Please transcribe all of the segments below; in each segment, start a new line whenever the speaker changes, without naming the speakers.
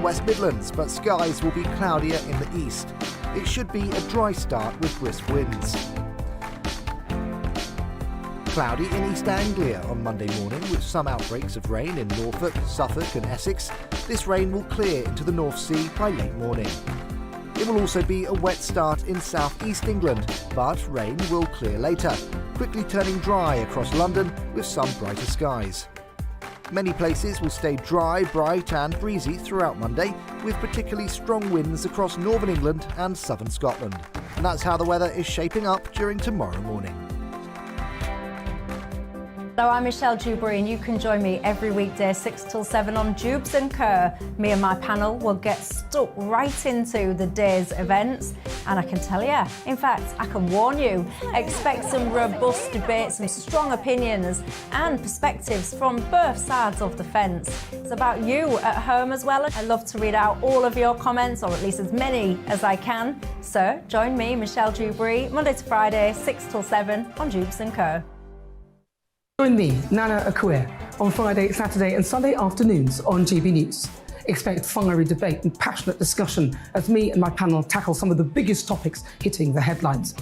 West Midlands, but skies will be cloudier in the east. It should be a dry start with brisk winds. Cloudy in East Anglia on Monday morning with some outbreaks of rain in Norfolk, Suffolk and Essex. This rain will clear into the North Sea by late morning. It will also be a wet start in South East England, but rain will clear later, quickly turning dry across London with some brighter skies. Many places will stay dry, bright and breezy throughout Monday, with particularly strong winds across northern England and southern Scotland. And that's how the weather is shaping up during tomorrow morning.
Hello, I'm Michelle Dewberry and you can join me every weekday 6 till 7 on Jubes and Kerr. Me and my panel will get stuck right into the day's events, and I can tell you, in fact, I can warn you, expect some robust debate, some strong opinions and perspectives from both sides of the fence. It's about you at home as well. I love to read out all of your comments, or at least as many as I can. So join me, Michelle Dewberry, Monday to Friday, 6 till 7 on Jubes and Kerr.
Join me, Nana Akua, on Friday, Saturday and Sunday afternoons on GB News. Expect fiery debate and passionate discussion as me and my panel tackle some of the biggest topics hitting the headlines.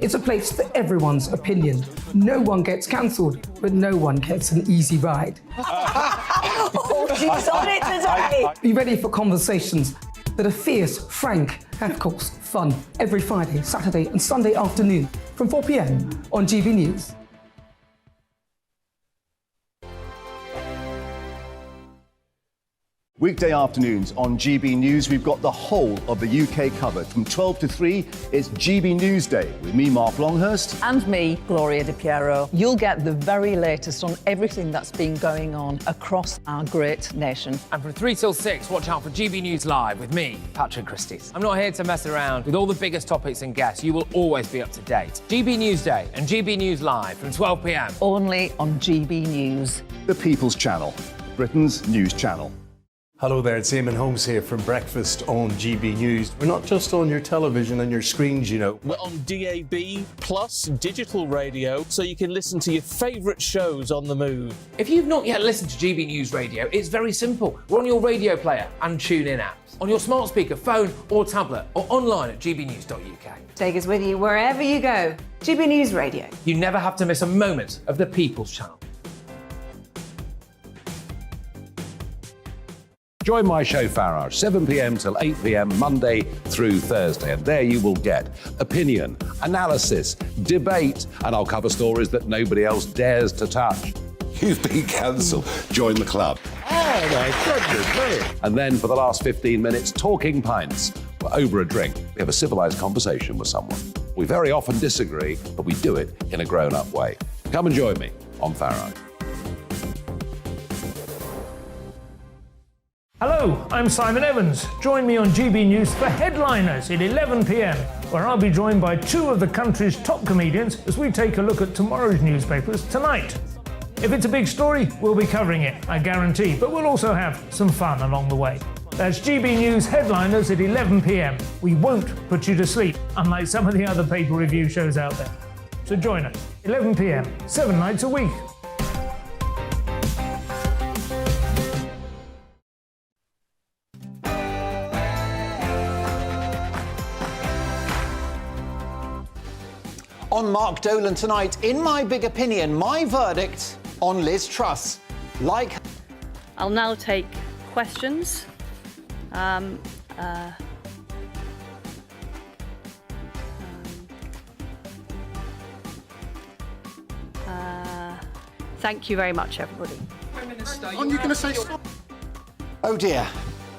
It's a place for everyone's opinion. No one gets cancelled, but no one gets an easy ride.
Oh, she's on it today!
Be ready for conversations that are fierce, frank and, of course, fun every Friday, Saturday and Sunday afternoon from 4 p.m. on GB News.
Weekday afternoons on GB News, we've got the whole of the UK covered. From 12 to 3, it's GB News Day with me, Mark Longhurst.
And me, Gloria Di Piero. You'll get the very latest on everything that's been going on across our great nation.
And from 3 till 6, watch out for GB News Live with me, Patrick Christys. I'm not here to mess around. With all the biggest topics and guests, you will always be up to date. GB News Day and GB News Live from 12 p.m.
Only on GB News.
The People's Channel, Britain's news channel.
Hello there, it's Eamon Holmes here from Breakfast on GB News. We're not just on your television and your screens, you know.
We're on DAB plus digital radio, so you can listen to your favourite shows on the move.
If you've not yet listened to GB News Radio, it's very simple. We're on your radio player and TuneIn apps, on your smart speaker, phone or tablet, or online at gbnews.uk.
Take us with you wherever you go. GB News Radio.
You never have to miss a moment of the People's Channel.
Join my show Farage, 7 p.m. till 8 p.m. Monday through Thursday. And there you will get opinion, analysis, debate, and I'll cover stories that nobody else dares to touch.
You've been cancelled. Join the club.
Oh, my goodness me. And then for the last 15 minutes, talking pints. We're over a drink. We have a civilised conversation with someone. We very often disagree, but we do it in a grown-up way. Come and join me on Farage.
Hello, I'm Simon Evans. Join me on GB News for Headliners at 11 p.m, where I'll be joined by two of the country's top comedians as we take a look at tomorrow's newspapers tonight. If it's a big story, we'll be covering it, I guarantee, but we'll also have some fun along the way. That's GB News Headliners at 11 p.m. We won't put you to sleep, unlike some of the other paper review shows out there. So join us, 11 p.m, 7 nights a week.
On Mark Dolan tonight, in my big opinion, my verdict on Liz Truss.
I'll now take questions. Thank you very much, everybody.
Aren't you going to say stop? Oh dear,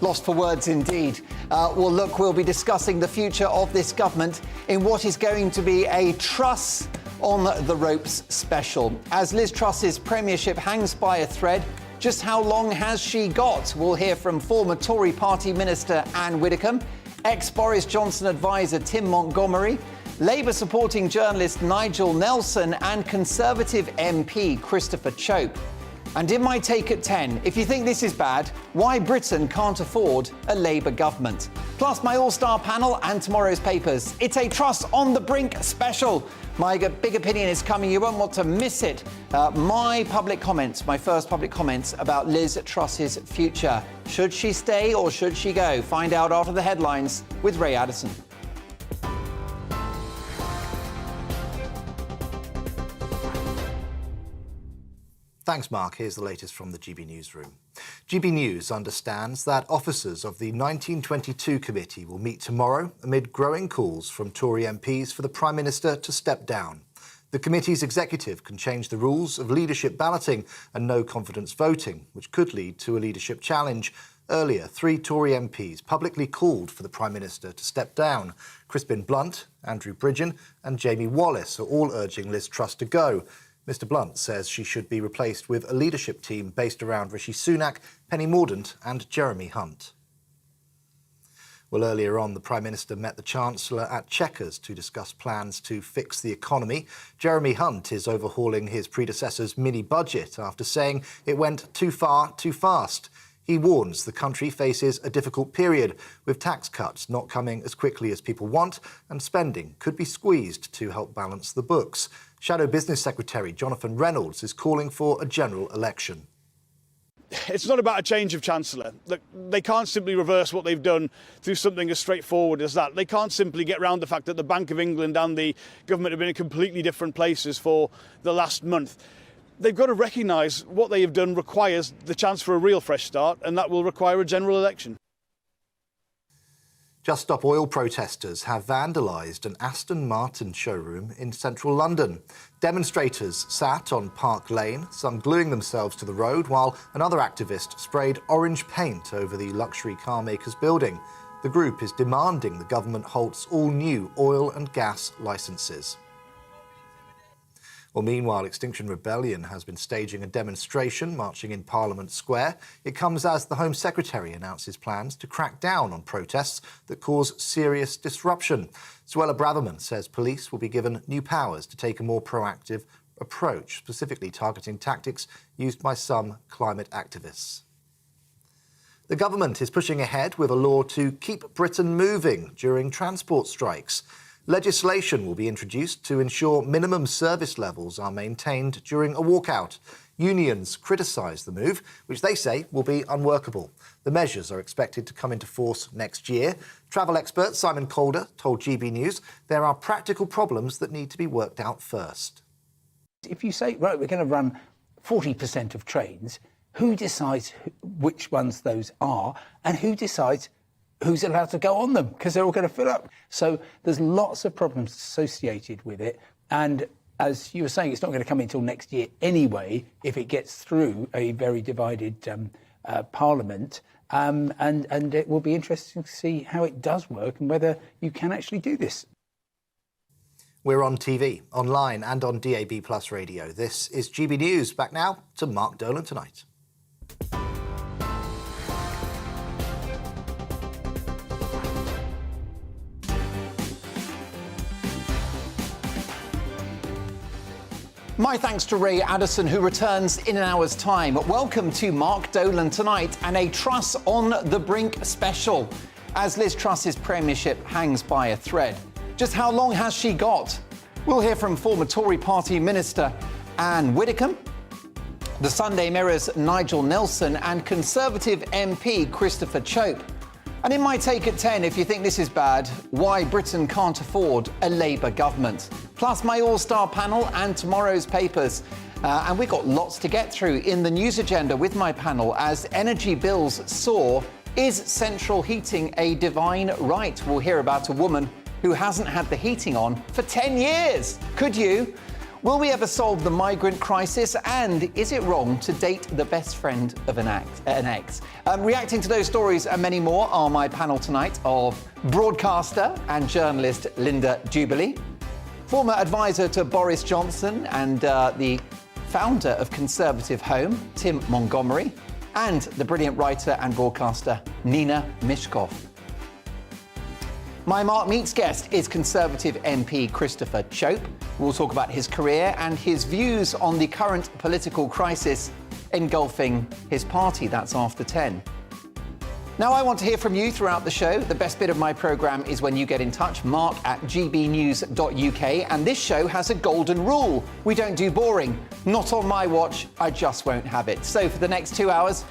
lost for words indeed. Well, look, we'll be discussing the future of this government in what is going to be a Truss on the ropes special. As Liz Truss's premiership hangs by a thread, just how long has she got? We'll hear from former Tory party minister Anne Widdecombe, ex-Boris Johnson advisor Tim Montgomery, Labour supporting journalist Nigel Nelson and Conservative MP Christopher Chope. And in my take at 10, if you think this is bad, why Britain can't afford a Labour government. Plus my all-star panel and tomorrow's papers. It's a Truss on the Brink special. My big opinion is coming. You won't want to miss it. My first public comments about Liz Truss's future. Should she stay or should she go? Find out after the headlines with Ray Addison.
Thanks, Mark. Here's the latest from the GB Newsroom. GB News understands that officers of the 1922 committee will meet tomorrow amid growing calls from Tory MPs for the Prime Minister to step down. The committee's executive can change the rules of leadership balloting and no confidence voting, which could lead to a leadership challenge. Earlier, 3 Tory MPs publicly called for the Prime Minister to step down. Crispin Blunt, Andrew Bridgen and Jamie Wallace are all urging Liz Truss to go. Mr Blunt says she should be replaced with a leadership team based around Rishi Sunak, Penny Mordaunt and Jeremy Hunt. Well, earlier on, the Prime Minister met the Chancellor at Chequers to discuss plans to fix the economy. Jeremy Hunt is overhauling his predecessor's mini-budget after saying it went too far, too fast. He warns the country faces a difficult period, with tax cuts not coming as quickly as people want, and spending could be squeezed to help balance the books. Shadow Business Secretary Jonathan Reynolds is calling for a general election.
It's not about a change of Chancellor. Look, they can't simply reverse what they've done through something as straightforward as that. They can't simply get around the fact that the Bank of England and the government have been in completely different places for the last month. They've got to recognise what they have done requires the chance for a real fresh start, and that will require a general election.
Just Stop Oil protesters have vandalised an Aston Martin showroom in central London. Demonstrators sat on Park Lane, some gluing themselves to the road, while another activist sprayed orange paint over the luxury car maker's building. The group is demanding the government halts all new oil and gas licences. Well, meanwhile, Extinction Rebellion has been staging a demonstration, marching in Parliament Square. It comes as the Home Secretary announces plans to crack down on protests that cause serious disruption. Suella Braverman says police will be given new powers to take a more proactive approach, specifically targeting tactics used by some climate activists. The government is pushing ahead with a law to keep Britain moving during transport strikes. Legislation will be introduced to ensure minimum service levels are maintained during a walkout. Unions criticise the move, which they say will be unworkable. The measures are expected to come into force next year. Travel expert Simon Calder told GB News there are practical problems that need to be worked out first.
If you say, right, we're going to run 40% of trains, who decides which ones those are, and who decides who's allowed to go on them, because they're all going to fill up. So there's lots of problems associated with it. And as you were saying, it's not going to come until next year anyway, if it gets through a very divided Parliament. And it will be interesting to see how it does work and whether you can actually do this.
We're on TV, online and on DAB+ radio. This is GB News. Back now to Mark Dolan tonight.
My thanks to Ray Addison, who returns in an hour's time. Welcome to Mark Dolan tonight and a Truss on the Brink special, as Liz Truss's premiership hangs by a thread. Just how long has she got? We'll hear from former Tory party minister Anne Widdecombe, the Sunday Mirror's Nigel Nelson and Conservative MP Christopher Chope. And in my take at 10, if you think this is bad, why Britain can't afford a Labour government. Plus my all-star panel and tomorrow's papers. And we've got lots to get through in the news agenda with my panel as energy bills soar. Is central heating a divine right? We'll hear about a woman who hasn't had the heating on for 10 years. Could you? Will we ever solve the migrant crisis? And is it wrong to date the best friend of an ex? Reacting to those stories and many more are my panel tonight of broadcaster and journalist Linda Jubilee, former advisor to Boris Johnson and the founder of Conservative Home, Tim Montgomery, and the brilliant writer and broadcaster Nina Mishkov. My Mark Meets guest is Conservative MP Christopher Chope. We'll talk about his career and his views on the current political crisis. engulfing his party. That's after 10. Now, I want to hear from you throughout the show. The best bit of my programme is when you get in touch, mark@gbnews.uk. And this show has a golden rule. We don't do boring. Not on my watch. I just won't have it. So for the next 2 hours,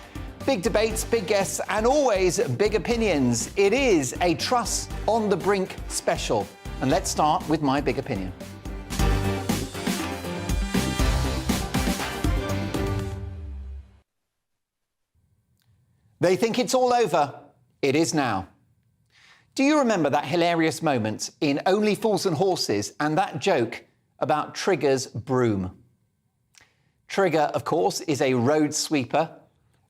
big debates, big guests, and always big opinions. It is a Truss on the Brink special. And let's start with my big opinion. They think it's all over. It is now. Do you remember that hilarious moment in Only Fools and Horses and that joke about Trigger's broom? Trigger, of course, is a road sweeper,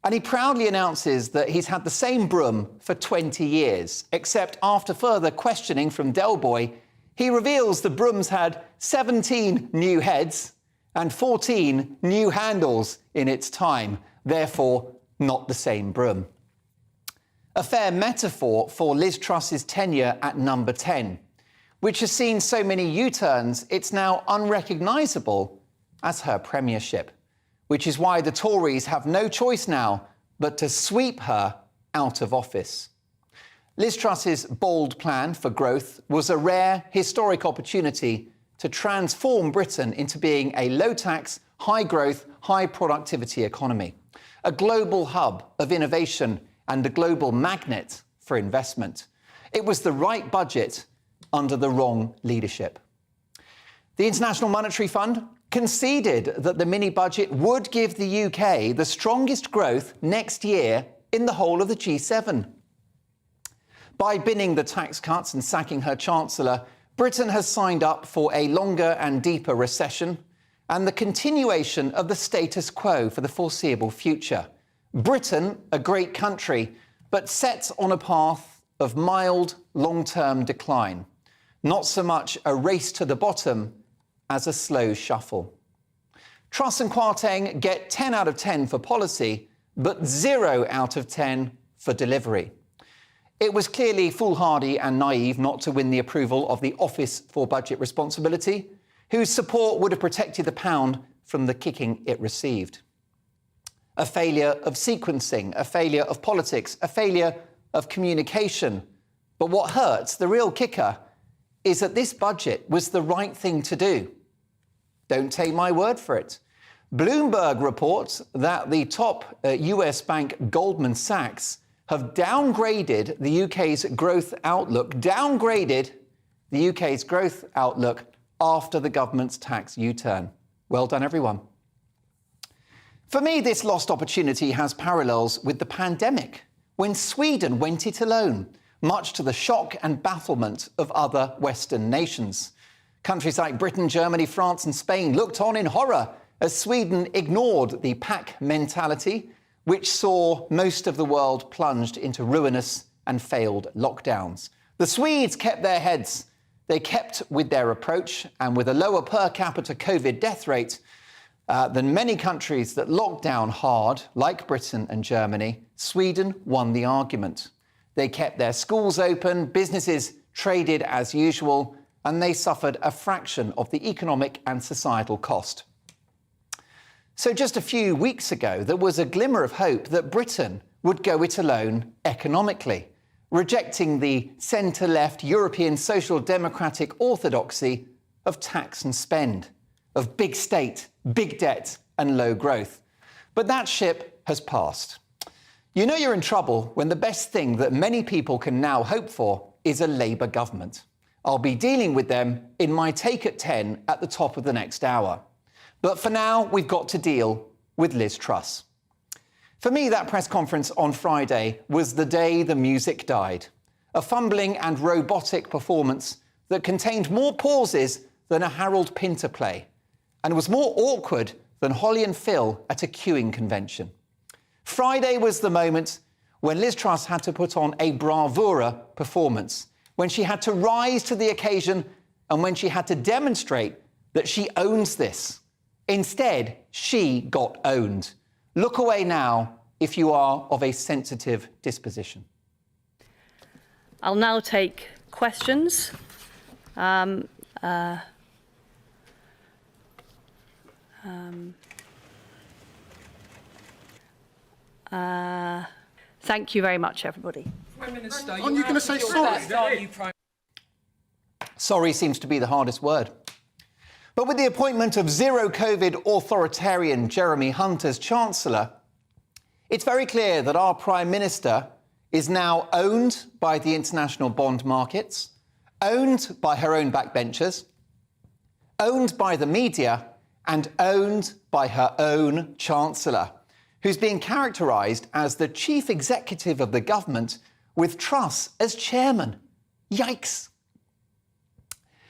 and he proudly announces that he's had the same broom for 20 years, except after further questioning from Del Boy, he reveals the broom's had 17 new heads and 14 new handles in its time, therefore not the same broom. A fair metaphor for Liz Truss's tenure at number 10, which has seen so many U-turns it's now unrecognisable as her premiership, which is why the Tories have no choice now but to sweep her out of office. Liz Truss's bold plan for growth was a rare, historic opportunity to transform Britain into being a low-tax, high-growth, high-productivity economy, a global hub of innovation and a global magnet for investment. It was the right budget under the wrong leadership. The International Monetary Fund conceded that the mini-budget would give the UK the strongest growth next year in the whole of the G7. By binning the tax cuts and sacking her Chancellor, Britain has signed up for a longer and deeper recession and the continuation of the status quo for the foreseeable future. Britain, a great country, but set on a path of mild, long-term decline. Not so much a race to the bottom as a slow shuffle. Truss and Kwarteng get 10 out of 10 for policy, but 0 out of 10 for delivery. It was clearly foolhardy and naive not to win the approval of the Office for Budget Responsibility, whose support would have protected the pound from the kicking it received. A failure of sequencing, a failure of politics, a failure of communication. But what hurts, the real kicker, is that this budget was the right thing to do. Don't take my word for it. Bloomberg reports that the top US bank Goldman Sachs have downgraded the UK's growth outlook, after the government's tax U-turn. Well done, everyone. For me, this lost opportunity has parallels with the pandemic, when Sweden went it alone, much to the shock and bafflement of other Western nations. Countries like Britain, Germany, France and Spain looked on in horror as Sweden ignored the pack mentality, which saw most of the world plunged into ruinous and failed lockdowns. The Swedes kept their heads. They kept with their approach, and with a lower per capita COVID death rate than many countries that locked down hard, like Britain and Germany, Sweden won the argument. They kept their schools open, businesses traded as usual, and they suffered a fraction of the economic and societal cost. So just a few weeks ago, there was a glimmer of hope that Britain would go it alone economically, rejecting the centre-left European social democratic orthodoxy of tax and spend, of big state, big debt and low growth. But that ship has passed. You know you're in trouble when the best thing that many people can now hope for is a Labour government. I'll be dealing with them in my Take at 10 at the top of the next hour. But for now, we've got to deal with Liz Truss. For me, that press conference on Friday was the day the music died. A fumbling and robotic performance that contained more pauses than a Harold Pinter play and was more awkward than Holly and Phil at a queuing convention. Friday was the moment when Liz Truss had to put on a bravura performance, when she had to rise to the occasion and when she had to demonstrate that she owns this. Instead, she got owned. Look away now if you are of a sensitive disposition.
I'll now take questions. Thank you very much, everybody.
Prime Minister,
Aren't you going to say sorry? Sorry seems to be the hardest word. But with the appointment of zero-COVID authoritarian Jeremy Hunt as Chancellor, it's very clear that our Prime Minister is now owned by the international bond markets, owned by her own backbenchers, owned by the media, and owned by her own Chancellor, who's being characterised as the chief executive of the government with Truss as chairman. Yikes.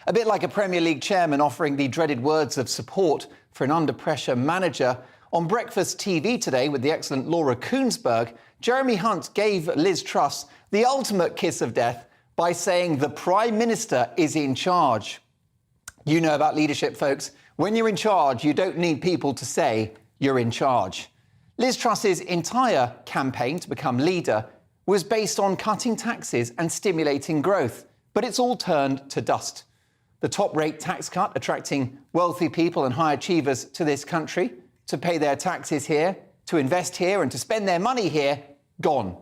A bit like a Premier League chairman offering the dreaded words of support for an under-pressure manager. On Breakfast TV today with the excellent Laura Koonsberg, Jeremy Hunt gave Liz Truss the ultimate kiss of death by saying the Prime Minister is in charge. You know about leadership, folks. When you're in charge, you don't need people to say you're in charge. Liz Truss's entire campaign to become leader was based on cutting taxes and stimulating growth, but it's all turned to dust. The top-rate tax cut attracting wealthy people and high achievers to this country to pay their taxes here, to invest here and to spend their money here, gone.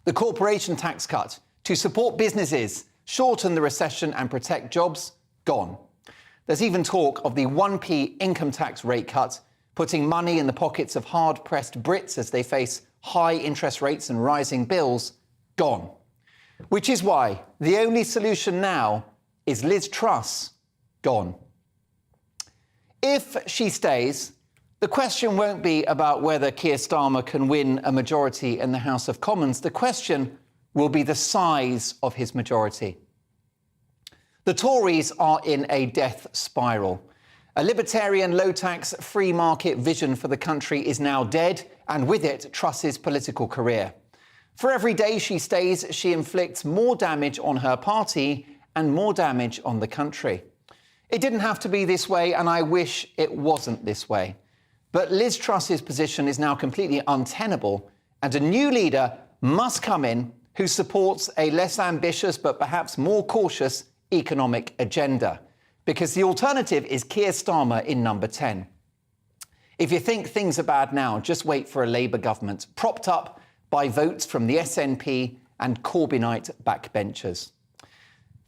The corporation tax cut to support businesses, shorten the recession and protect jobs, gone. There's even talk of the 1p income tax rate cut, putting money in the pockets of hard-pressed Brits as they face high interest rates and rising bills, gone. Which is why the only solution now is Liz Truss gone. If she stays, the question won't be about whether Keir Starmer can win a majority in the House of Commons. The question will be the size of his majority. The Tories are in a death spiral. A libertarian, low-tax, free market vision for the country is now dead, and with it, Truss's political career. For every day she stays, she inflicts more damage on her party and more damage on the country. It didn't have to be this way, and I wish it wasn't this way. But Liz Truss's position is now completely untenable, and a new leader must come in who supports a less ambitious but perhaps more cautious economic agenda. Because the alternative is Keir Starmer in number 10. If you think things are bad now, just wait for a Labour government, propped up by votes from the SNP and Corbynite backbenchers.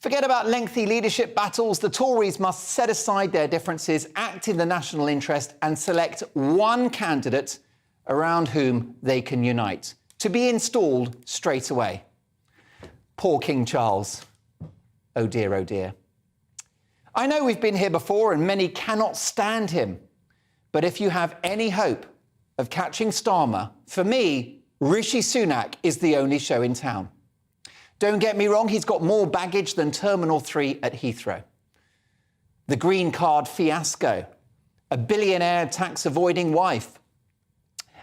Forget about lengthy leadership battles. The Tories must set aside their differences, act in the national interest and select one candidate around whom they can unite, to be installed straight away. Poor King Charles. Oh dear, oh dear. I know we've been here before and many cannot stand him. But if you have any hope of catching Starmer, for me, Rishi Sunak is the only show in town. Don't get me wrong, he's got more baggage than Terminal 3 at Heathrow. The green card fiasco, a billionaire tax-avoiding wife.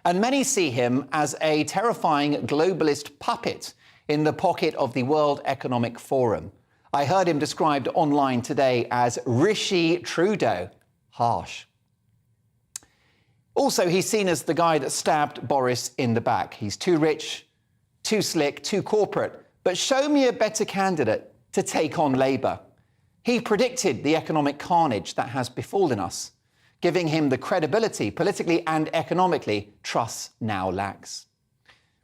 And many see him as a terrifying globalist puppet in the pocket of the World Economic Forum. I heard him described online today as Rishi Trudeau. Harsh. Also, he's seen as the guy that stabbed Boris in the back. He's too rich, too slick, too corporate. But show me a better candidate to take on Labour. He predicted the economic carnage that has befallen us, giving him the credibility, politically and economically, Truss now lacks.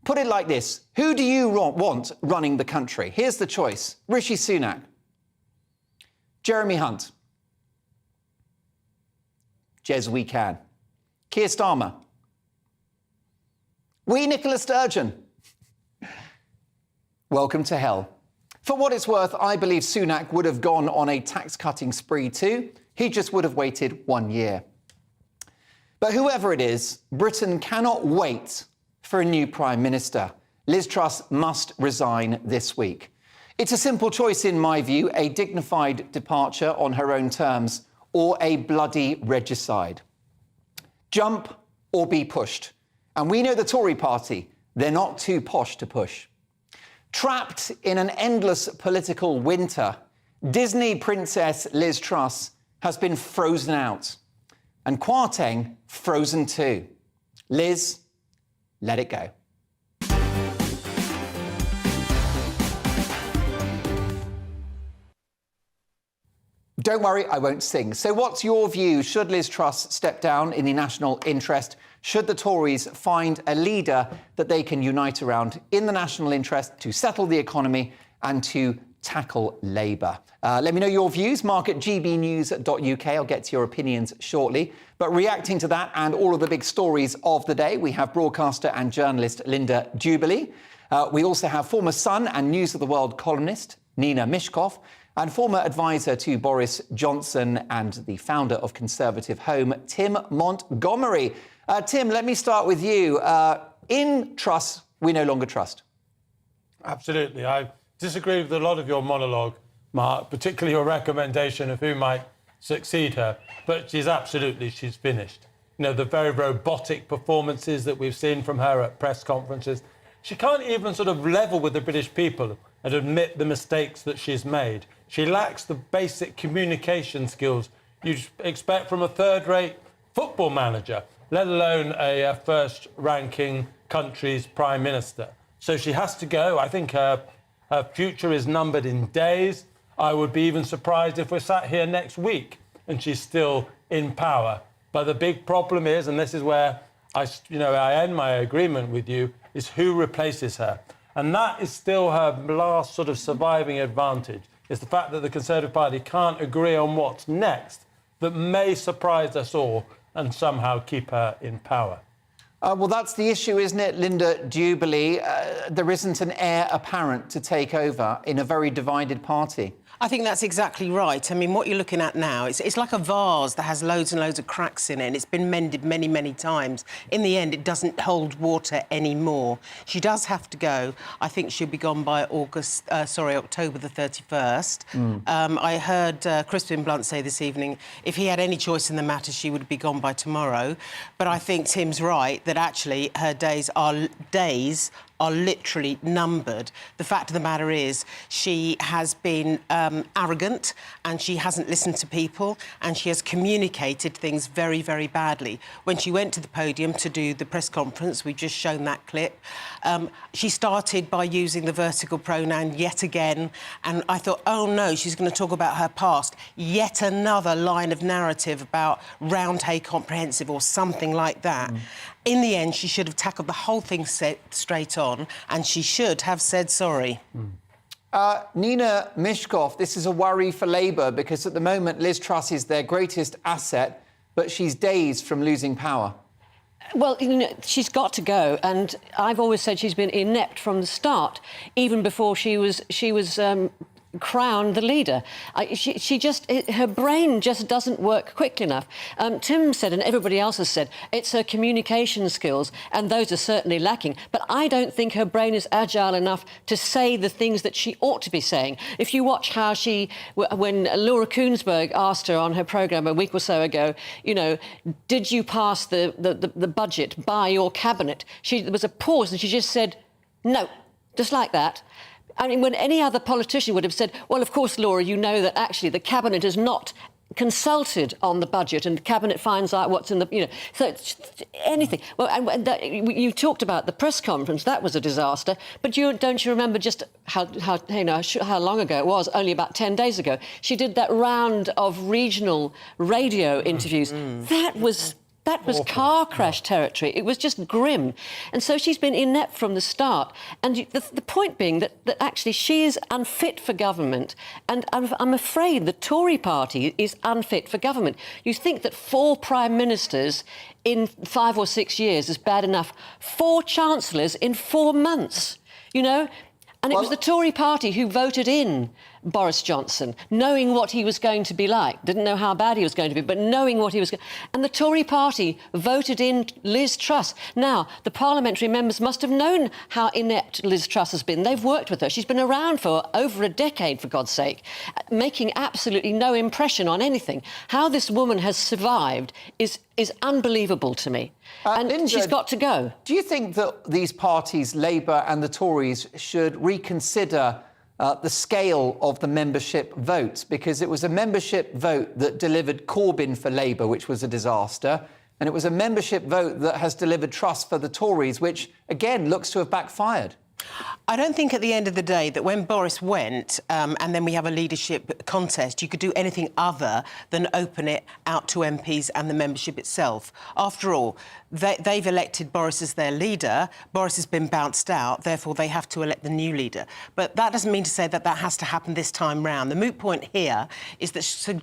Put it like this. Who do you want running the country? Here's the choice. Rishi Sunak. Jeremy Hunt. Jez we can. Keir Starmer. We Nicola Sturgeon. Welcome to hell. For what it's worth, I believe Sunak would have gone on a tax-cutting spree too. He just would have waited 1 year. But whoever it is, Britain cannot wait for a new Prime Minister. Liz Truss must resign this week. It's a simple choice in my view, a dignified departure on her own terms or a bloody regicide. Jump or be pushed. And we know the Tory party, they're not too posh to push. Trapped in an endless political winter, Disney princess Liz Truss has been frozen out. And Kwarteng frozen too. Liz, let it go. Don't worry, I won't sing. So what's your view? Should Liz Truss step down in the national interest? should the Tories find a leader that they can unite around in the national interest to settle the economy and to tackle Labour. Let me know your views. Mark at gbnews.uk. I'll get to your opinions shortly. But reacting to that and all of the big stories of the day, we have broadcaster and journalist Linda Jubilee. We also have former Sun and News of the World columnist Nina Mishkov and former advisor to Boris Johnson and the founder of Conservative Home, Tim Montgomery. Tim, let me start with you. In Truss, we no longer trust.
Absolutely. I disagree with a lot of your monologue, Mark, particularly your recommendation of who might succeed her. But she's finished. You know, the very robotic performances that we've seen from her at press conferences. She can't even sort of level with the British people and admit the mistakes that she's made. She lacks the basic communication skills you'd expect from a third-rate football manager, let alone a first-ranking country's prime minister. So she has to go. I think her future is numbered in days. I would be even surprised if we're sat here next week and she's still in power. But the big problem is, and this is where I end my agreement with you, is who replaces her. And that is still her last sort of surviving advantage, is the fact that the Conservative Party can't agree on what's next that may surprise us all and somehow keep her in power.
Well, that's the issue, isn't it, Linda Jubilee? There isn't an heir apparent to take over in a very divided party.
I think that's exactly right. I mean, what you're looking at now, it's like a vase that has loads and loads of cracks in it, and it's been mended many, many times. In the end, it doesn't hold water anymore. She does have to go. I think she'll be gone by October the 31st. I heard Crispin Blunt say this evening, if he had any choice in the matter, she would be gone by tomorrow. But I think Tim's right, that actually her days are literally numbered. The fact of the matter is she has been arrogant and she hasn't listened to people and she has communicated things very, very badly. When she went to the podium to do the press conference, we've just shown that clip, she started by using the vertical pronoun yet again, and I thought, oh no, she's going to talk about her past. Yet another line of narrative about round hay comprehensive or something like that. In the end, she should have tackled the whole thing straight on, and she should have said sorry.
Nina Mishkov, this is a worry for Labour because at the moment Liz Truss is their greatest asset, but she's days from losing power.
Well, you know, she's got to go, and I've always said she's been inept from the start, even before she was crowned the leader. Her brain just doesn't work quickly enough. Tim said, and everybody else has said, it's her communication skills, and those are certainly lacking. But I don't think her brain is agile enough to say the things that she ought to be saying. If you watch how when Laura Kuenssberg asked her on her programme a week or so ago, you know, did you pass the budget by your cabinet? There was a pause, and she just said, no, just like that. I mean, when any other politician would have said, well, of course, Laura, you know that actually the Cabinet is not consulted on the budget and the Cabinet finds out what's in the, you know, so it's anything. Well, you talked about the press conference, that was a disaster, but don't you remember just how long ago it was, only about 10 days ago, she did that round of regional radio interviews. That was car crash territory. It was just grim. And so she's been inept from the start. And the point being that actually she is unfit for government. And I'm afraid the Tory party is unfit for government. You think that 4 prime ministers in 5 or 6 years is bad enough. 4 chancellors in 4 months, you know? And it was the Tory party who voted in Boris Johnson, knowing what he was going to be like. Didn't know how bad he was going to be, but knowing what he was going to... And the Tory party voted in Liz Truss. Now, the parliamentary members must have known how inept Liz Truss has been. They've worked with her. She's been around for over a decade, for God's sake, making absolutely no impression on anything. How this woman has survived is unbelievable to me. And Linda, she's got to go.
Do you think that these parties, Labour and the Tories, should reconsider the scale of the membership vote? Because it was a membership vote that delivered Corbyn for Labour, which was a disaster, and it was a membership vote that has delivered Truss for the Tories, which, again, looks to have backfired.
I don't think at the end of the day that when Boris went and then we have a leadership contest, you could do anything other than open it out to MPs and the membership itself. After all, they've elected Boris as their leader. Boris has been bounced out, therefore they have to elect the new leader. But that doesn't mean to say that that has to happen this time round. The moot point here is that Sir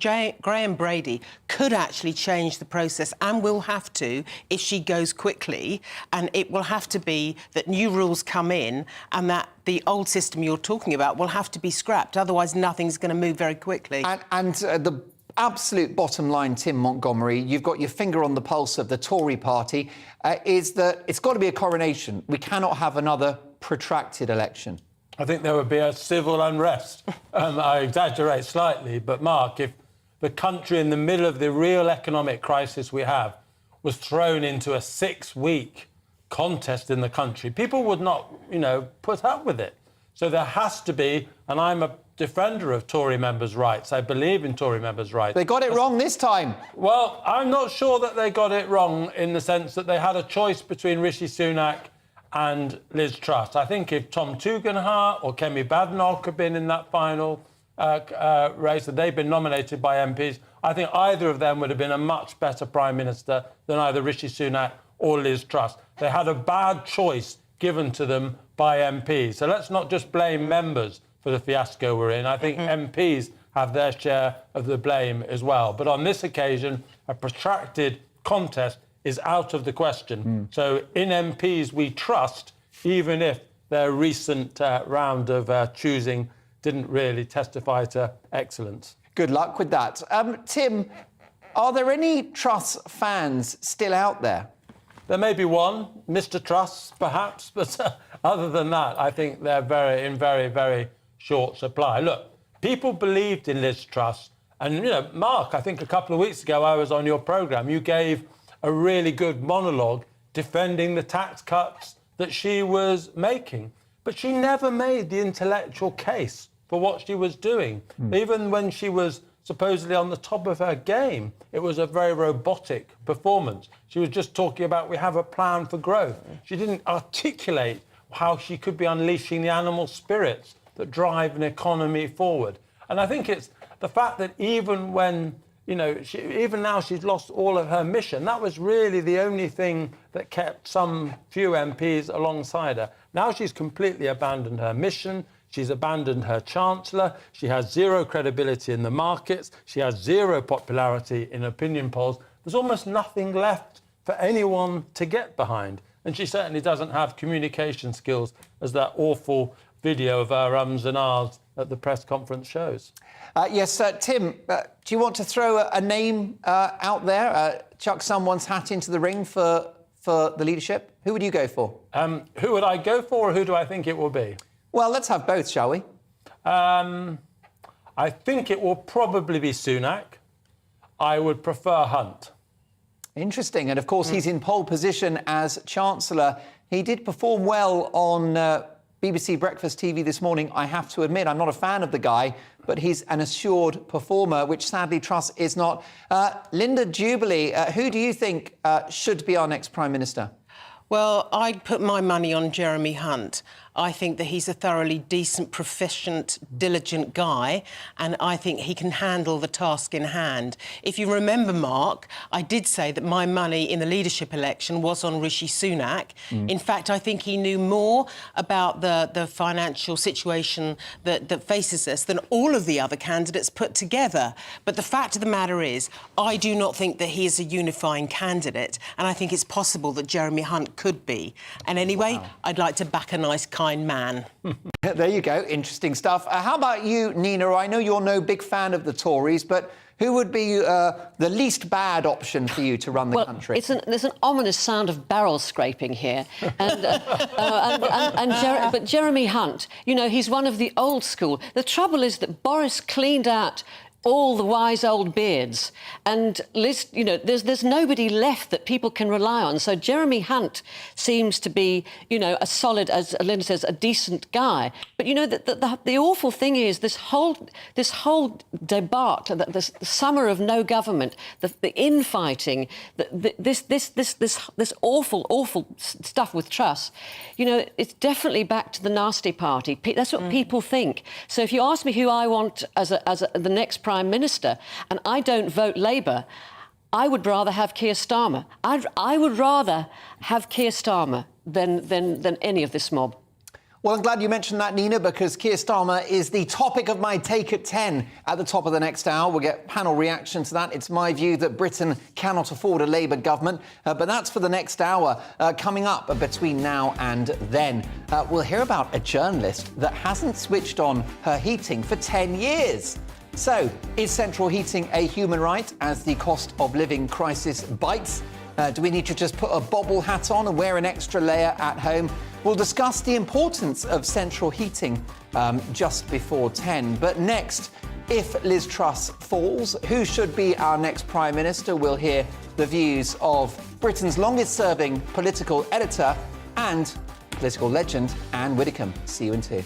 Graham Brady could actually change the process and will have to if she goes quickly, and it will have to be that new rules come in and that the old system you're talking about will have to be scrapped. Otherwise, nothing's going to move very quickly.
And the absolute bottom line, Tim Montgomery, you've got your finger on the pulse of the Tory party, is that it's got to be a coronation. We cannot have another protracted election.
I think there would be a civil unrest. I exaggerate slightly, but Mark, if the country in the middle of the real economic crisis we have was thrown into a 6-week contest in the country, people would not, put up with it. So there has to be, and I'm a defender of Tory members' rights. I believe in Tory members' rights.
They got it wrong this time.
Well, I'm not sure that they got it wrong in the sense that they had a choice between Rishi Sunak and Liz Truss. I think if Tom Tugendhat or Kemi Badenoch had been in that final race, and they've been nominated by MPs, I think either of them would have been a much better Prime Minister than either Rishi Sunak or Liz Truss. They had a bad choice given to them by MPs. So let's not just blame members for the fiasco we're in. I think MPs have their share of the blame as well. But on this occasion, a protracted contest is out of the question. So in MPs we trust, even if their recent round of choosing didn't really testify to excellence.
Good luck with that. Tim, are there any Truss fans still out there?
There may be one, Mr. Truss, perhaps, but other than that, I think they're in very, very short supply. Look, people believed in Liz Truss, and, Mark, I think a couple of weeks ago I was on your programme, you gave a really good monologue defending the tax cuts that she was making, but she never made the intellectual case for what she was doing. Even when she was supposedly on the top of her game, it was a very robotic performance. She was just talking about we have a plan for growth. She didn't articulate how she could be unleashing the animal spirits that drive an economy forward. And I think it's the fact that even when, even now she's lost all of her mission, that was really the only thing that kept some few MPs alongside her. Now she's completely abandoned her mission. She's abandoned her Chancellor. She has zero credibility in the markets. She has zero popularity in opinion polls. There's almost nothing left for anyone to get behind. And she certainly doesn't have communication skills, as that awful video of her ums and ahs at the press conference shows.
Yes, Tim, do you want to throw a name out there, chuck someone's hat into the ring for the leadership? Who would you go for?
Who would I go for, or who do I think it will be?
Well, let's have both, shall we?
I think it will probably be Sunak. I would prefer Hunt.
Interesting. And, of course, he's in pole position as Chancellor. He did perform well on BBC Breakfast TV this morning. I have to admit, I'm not a fan of the guy, but he's an assured performer, which sadly Truss is not. Linda Jubilee, who do you think should be our next Prime Minister?
Well, I'd put my money on Jeremy Hunt. I think that he's a thoroughly decent, proficient, diligent guy, and I think he can handle the task in hand. If you remember, Mark, I did say that my money in the leadership election was on Rishi Sunak. In fact, I think he knew more about the financial situation that faces us than all of the other candidates put together. But the fact of the matter is, I do not think that he is a unifying candidate, and I think it's possible that Jeremy Hunt could be. And anyway, I'd like to back a nice, kind man.
There you go. Interesting stuff. How about you, Nina? I know you're no big fan of the Tories, but who would be the least bad option for you to run the country?
There's an ominous sound of barrel scraping here. But Jeremy Hunt, he's one of the old school. The trouble is that Boris cleaned out all the wise old beards. And Liz, you know, there's nobody left that people can rely on. So Jeremy Hunt seems to be, you know, a solid, as Linda says, a decent guy. But you know, the awful thing is this whole debacle, the summer of no government, the infighting, this awful stuff with Truss. You know, it's definitely back to the nasty party. That's what people think. So if you ask me who I want as the next Prime Minister, and I don't vote Labour, I would rather have Keir Starmer. I would rather have Keir Starmer than any of this mob.
Well, I'm glad you mentioned that, Nina, because Keir Starmer is the topic of my Take at 10 at the top of the next hour. We'll get panel reaction to that. It's my view that Britain cannot afford a Labour government, but that's for the next hour. Coming up between now and then, we'll hear about a journalist that hasn't switched on her heating for 10 years. So, is central heating a human right as the cost of living crisis bites? Do we need to just put a bobble hat on and wear an extra layer at home? We'll discuss the importance of central heating just before 10. But next, if Liz Truss falls, who should be our next Prime Minister? We'll hear the views of Britain's longest-serving political editor and political legend, Anne Widdecombe. See you in 2.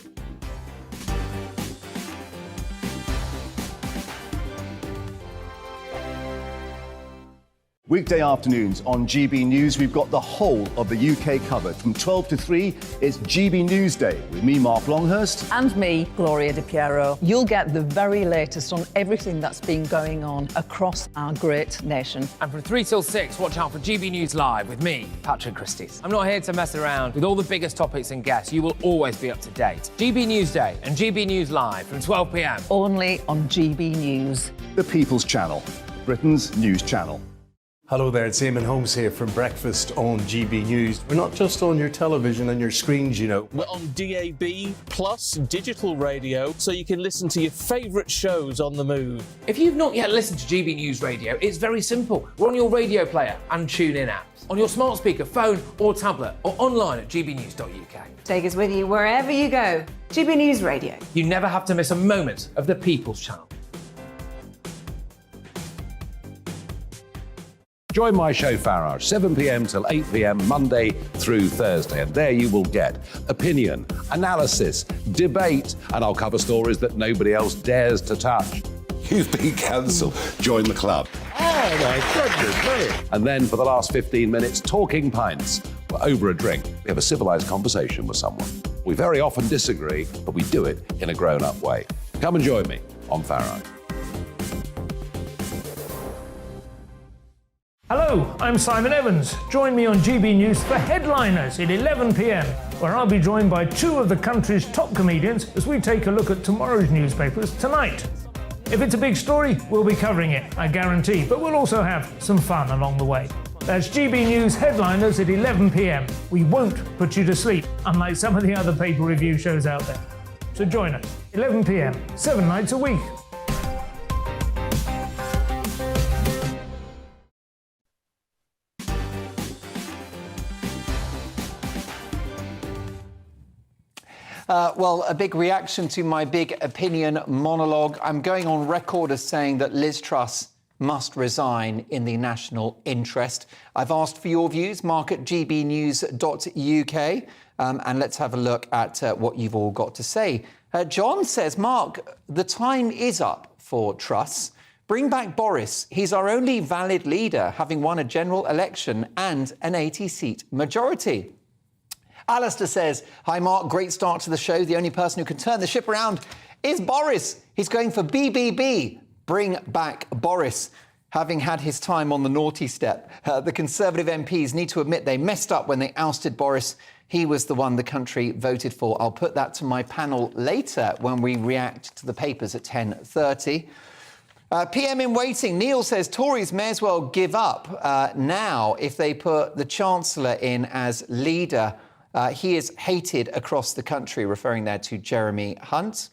Weekday afternoons on GB News, we've got the whole of the UK covered. From 12 to 3, it's GB News Day with me, Mark Longhurst.
And me, Gloria Di Piero. You'll get the very latest on everything that's been going on across our great nation.
And from 3 till 6, watch out for GB News Live with me, Patrick Christopher. I'm not here to mess around with all the biggest topics and guests. You will always be up to date. GB News Day and GB News Live from 12 p.m.
Only on GB News.
The People's Channel, Britain's news channel.
Hello there, it's Eamon Holmes here from Breakfast on GB News. We're not just on your television and your screens, you know.
We're on DAB plus digital radio, so you can listen to your favourite shows on the move.
If you've not yet listened to GB News Radio, it's very simple. We're on your radio player and TuneIn apps, on your smart speaker, phone or tablet, or online at gbnews.uk.
Take us with you wherever you go. GB News Radio.
You never have to miss a moment of the People's Channel.
Join my show Farage, 7 p.m. till 8 p.m. Monday through Thursday. And there you will get opinion, analysis, debate, and I'll cover stories that nobody else dares to touch.
You've been cancelled. Join the club.
Oh, my goodness me. And then for the last 15 minutes, talking pints. We're over a drink. We have a civilised conversation with someone. We very often disagree, but we do it in a grown-up way. Come and join me on Farage.
Hello, I'm Simon Evans. Join me on GB News for Headliners at 11 p.m, where I'll be joined by 2 of the country's top comedians as we take a look at tomorrow's newspapers tonight. If it's a big story, we'll be covering it, I guarantee, but we'll also have some fun along the way. That's GB News Headliners at 11 p.m. We won't put you to sleep, unlike some of the other pay-per-review shows out there. So join us, 11 p.m, 7 nights a week.
Well, a big reaction to my big opinion monologue. I'm going on record as saying that Liz Truss must resign in the national interest. I've asked for your views, mark at gbnews.uk, and let's have a look at what you've all got to say. John says, Mark, the time is up for Truss. Bring back Boris. He's our only valid leader, having won a general election and an 80-seat majority. Alistair says, hi, Mark, great start to the show. The only person who can turn the ship around is Boris. He's going for BBB. Bring back Boris. Having had his time on the naughty step, the Conservative MPs need to admit they messed up when they ousted Boris. He was the one the country voted for. I'll put that to my panel later when we react to the papers at 10:30. PM in waiting. Neil says Tories may as well give up now if they put the Chancellor in as leader. He is hated across the country, referring there to Jeremy Hunt.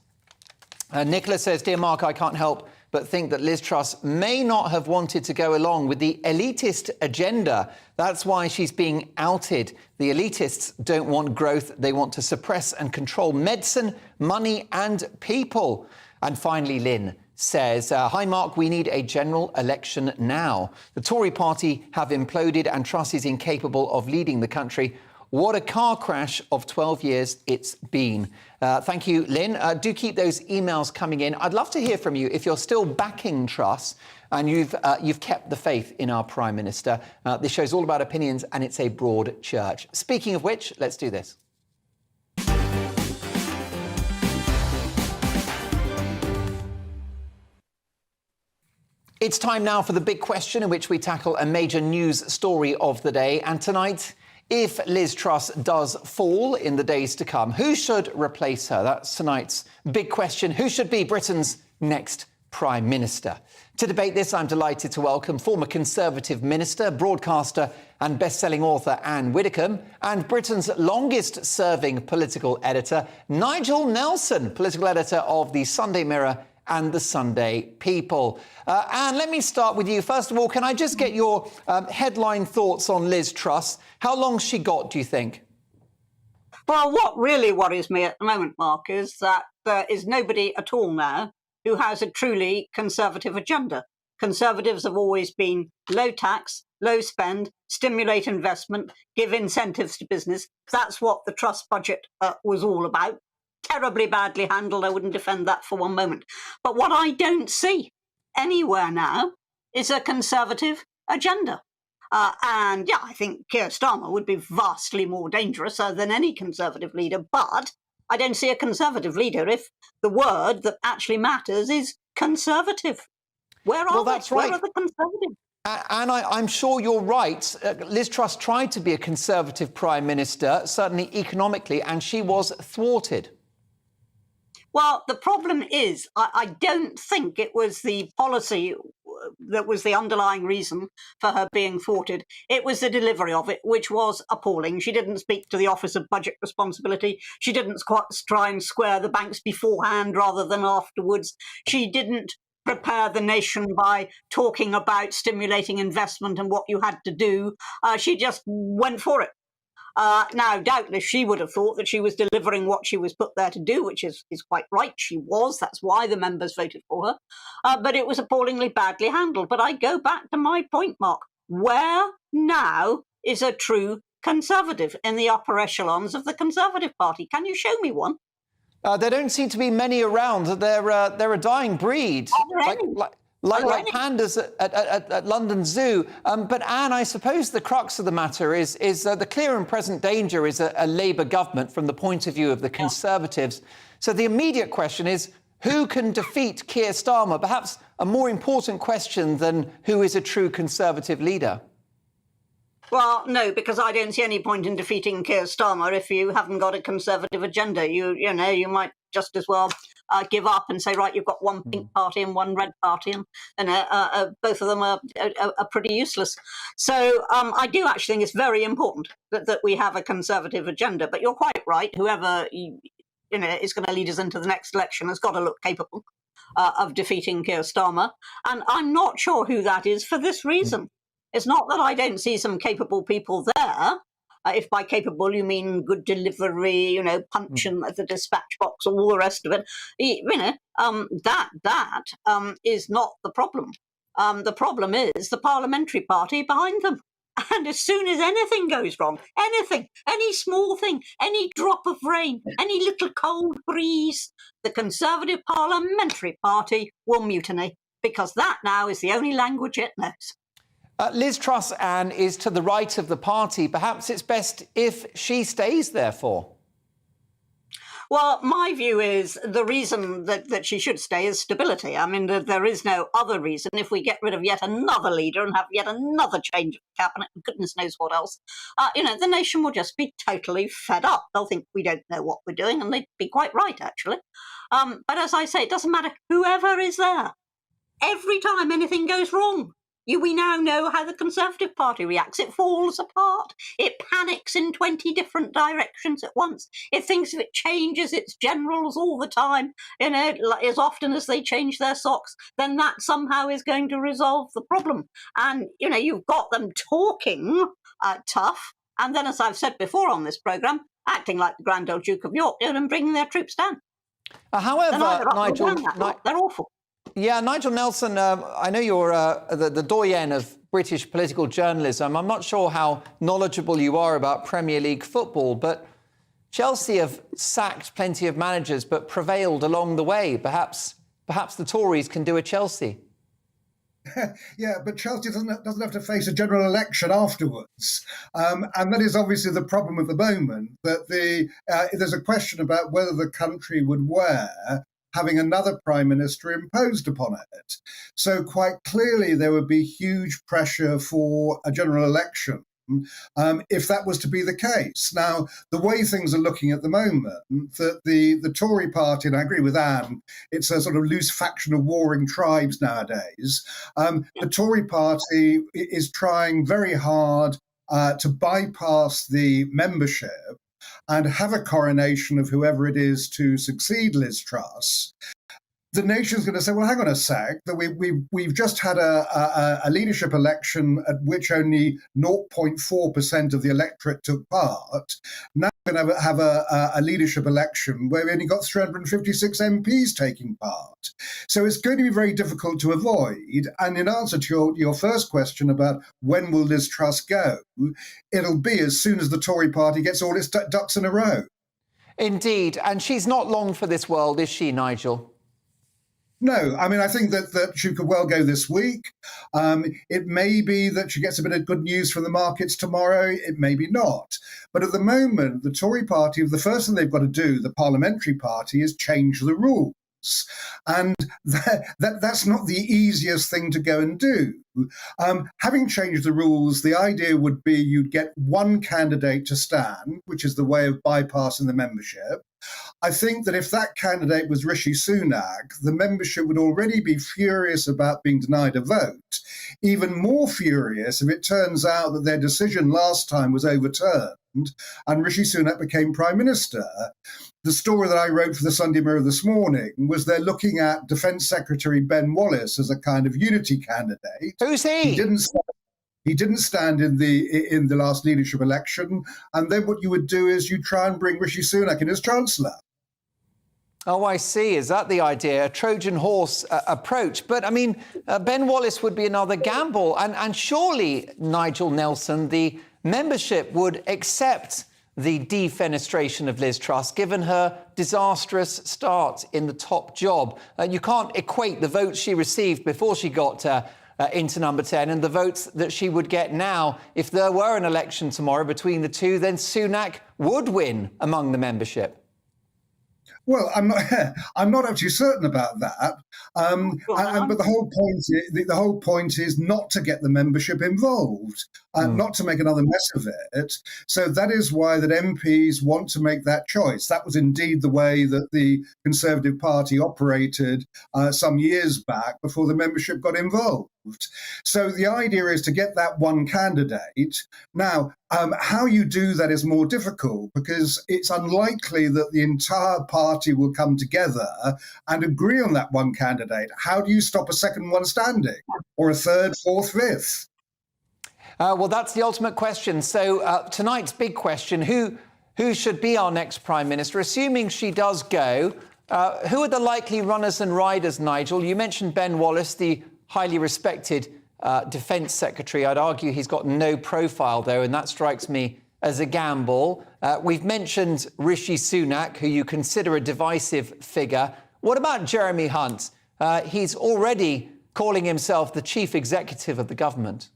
Nicola says, dear Mark, I can't help but think that Liz Truss may not have wanted to go along with the elitist agenda. That's why she's being outed. The elitists don't want growth. They want to suppress and control medicine, money and people. And finally, Lynn, says, hi, Mark, we need a general election now. The Tory party have imploded and Truss is incapable of leading the country. What a car crash of 12 years it's been. Thank you, Lynn. Do keep those emails coming in. I'd love to hear from you if you're still backing Truss and you've kept the faith in our Prime Minister. This show's all about opinions and it's a broad church. Speaking of which, let's do this. It's time now for the big question in which we tackle a major news story of the day. And tonight, if Liz Truss does fall in the days to come, who should replace her? That's tonight's big question. Who should be Britain's next Prime Minister? To debate this, I'm delighted to welcome former Conservative Minister, broadcaster and best-selling author Anne Widdecombe and Britain's longest-serving political editor, Nigel Nelson, political editor of the Sunday Mirror and the Sunday People. Anne, let me start with you. First of all, can I just get your headline thoughts on Liz Truss? How long's she got, do you think?
Well, what really worries me at the moment, Mark, is that there is nobody at all now who has a truly Conservative agenda. Conservatives have always been low tax, low spend, stimulate investment, give incentives to business. That's what the Truss budget was all about. Terribly badly handled. I wouldn't defend that for one moment. But what I don't see anywhere now is a Conservative agenda. And yeah, I think Keir Starmer would be vastly more dangerous than any Conservative leader. But I don't see a Conservative leader if the word that actually matters is Conservative. Where are
that's
they?
right.
Where are the Conservatives?
And I'm sure you're right. Liz Truss tried to be a Conservative Prime Minister, certainly economically, and she was thwarted.
Well, the problem is, I don't think it was the policy that was the underlying reason for her being thwarted. It was the delivery of it, which was appalling. She didn't speak to the Office of Budget Responsibility. She didn't try and square the banks beforehand rather than afterwards. She didn't prepare the nation by talking about stimulating investment and what you had to do. She just went for it. Now, doubtless, she would have thought that she was delivering what she was put there to do, which is quite right. She was. That's why the members voted for her. But it was appallingly badly handled. But I go back to my point, Mark. Where now is a true Conservative in the upper echelons of the Conservative Party? Can you show me one?
There don't seem to be many around. They're a dying breed. Like pandas at London Zoo. But Anne, I suppose the crux of the matter is the clear and present danger is a Labour government from the point of view of the Conservatives. So the immediate question is, who can defeat Keir Starmer? Perhaps a more important question than who is a true Conservative leader.
Well, no, because I don't see any point in defeating Keir Starmer if you haven't got a Conservative agenda. You might just as well give up and say, right, you've got one pink party and one red party, and both of them are pretty useless. So I do actually think it's very important that we have a Conservative agenda. But you're quite right. Whoever is going to lead us into the next election has got to look capable of defeating Keir Starmer. And I'm not sure who that is for this reason. It's not that I don't see some capable people there. If by capable you mean good delivery, punch in the dispatch box, all the rest of it, that is not the problem. The problem is the parliamentary party behind them. And as soon as anything goes wrong, anything, any small thing, any drop of rain, any little cold breeze, the Conservative Parliamentary Party will mutiny, because that now is the only language it knows.
Liz Truss, Anne, is to the right of the party. Perhaps it's best if she stays, therefore.
Well, my view is the reason that she should stay is stability. I mean, there is no other reason. If we get rid of yet another leader and have yet another change of cabinet, and goodness knows what else, the nation will just be totally fed up. They'll think we don't know what we're doing, and they'd be quite right, actually. But as I say, it doesn't matter whoever is there. Every time anything goes wrong, we now know how the Conservative Party reacts. It falls apart. It panics in 20 different directions at once. It thinks if it changes its generals all the time, as often as they change their socks, then that somehow is going to resolve the problem. And, you've got them talking tough, and then, as I've said before on this programme, acting like the Grand Old Duke of York and bringing their troops down.
However, Nigel...
They're awful.
Yeah, Nigel Nelson, I know you're the doyen of British political journalism. I'm not sure how knowledgeable you are about Premier League football, but Chelsea have sacked plenty of managers but prevailed along the way. Perhaps the Tories can do a Chelsea.
Yeah, but Chelsea doesn't have to face a general election afterwards. And that is obviously the problem at the moment, that there's a question about whether the country would wear having another prime minister imposed upon it. So quite clearly there would be huge pressure for a general election if that was to be the case. Now, the way things are looking at the moment, that the Tory party, and I agree with Anne, it's a sort of loose faction of warring tribes nowadays. The Tory party is trying very hard to bypass the membership and have a coronation of whoever it is to succeed Liz Truss. The nation's going to say, well, hang on a sec, that we've just had a leadership election at which only 0.4% of the electorate took part. Now we're going to have a leadership election where we only got 356 MPs taking part. So it's going to be very difficult to avoid. And in answer to your first question about when will Liz Truss go, it'll be as soon as the Tory party gets all its ducks in a row.
Indeed. And she's not long for this world, is she, Nigel?
No, I mean, I think that she could well go this week. It may be that she gets a bit of good news from the markets tomorrow. It may be not. But at the moment, the Tory party, the first thing they've got to do, the parliamentary party, is change the rules. And that's not the easiest thing to go and do. Having changed the rules, the idea would be you'd get one candidate to stand, which is the way of bypassing the membership. I think that if that candidate was Rishi Sunak, the membership would already be furious about being denied a vote. Even more furious if it turns out that their decision last time was overturned and Rishi Sunak became Prime Minister. The story that I wrote for the Sunday Mirror this morning was they're looking at Defence Secretary Ben Wallace as a kind of unity candidate.
Who's he?
He didn't stand in the last leadership election, and then what you would do is you try and bring Rishi Sunak in as Chancellor.
Oh, I see. Is that the idea? A Trojan horse approach. But, I mean, Ben Wallace would be another gamble. And surely, Nigel Nelson, the membership would accept the defenestration of Liz Truss, given her disastrous start in the top job. You can't equate the votes she received before she got into number 10 and the votes that she would get now. If there were an election tomorrow between the two, then Sunak would win among the membership.
Well, I'm not actually certain about that. But the whole point is not to get the membership involved, not to make another mess of it. So that is why that MPs want to make that choice. That was indeed the way that the Conservative Party operated some years back before the membership got involved. So the idea is to get that one candidate. Now, how you do that is more difficult because it's unlikely that the entire party will come together and agree on that one candidate. How do you stop a second one standing, or a third, fourth, fifth?
Well, that's the ultimate question. So tonight's big question, who should be our next Prime Minister? Assuming she does go, who are the likely runners and riders, Nigel? You mentioned Ben Wallace, the highly respected Defence Secretary. I'd argue he's got no profile, though, and that strikes me as a gamble. We've mentioned Rishi Sunak, who you consider a divisive figure. What about Jeremy Hunt? He's already calling himself the chief executive of the government.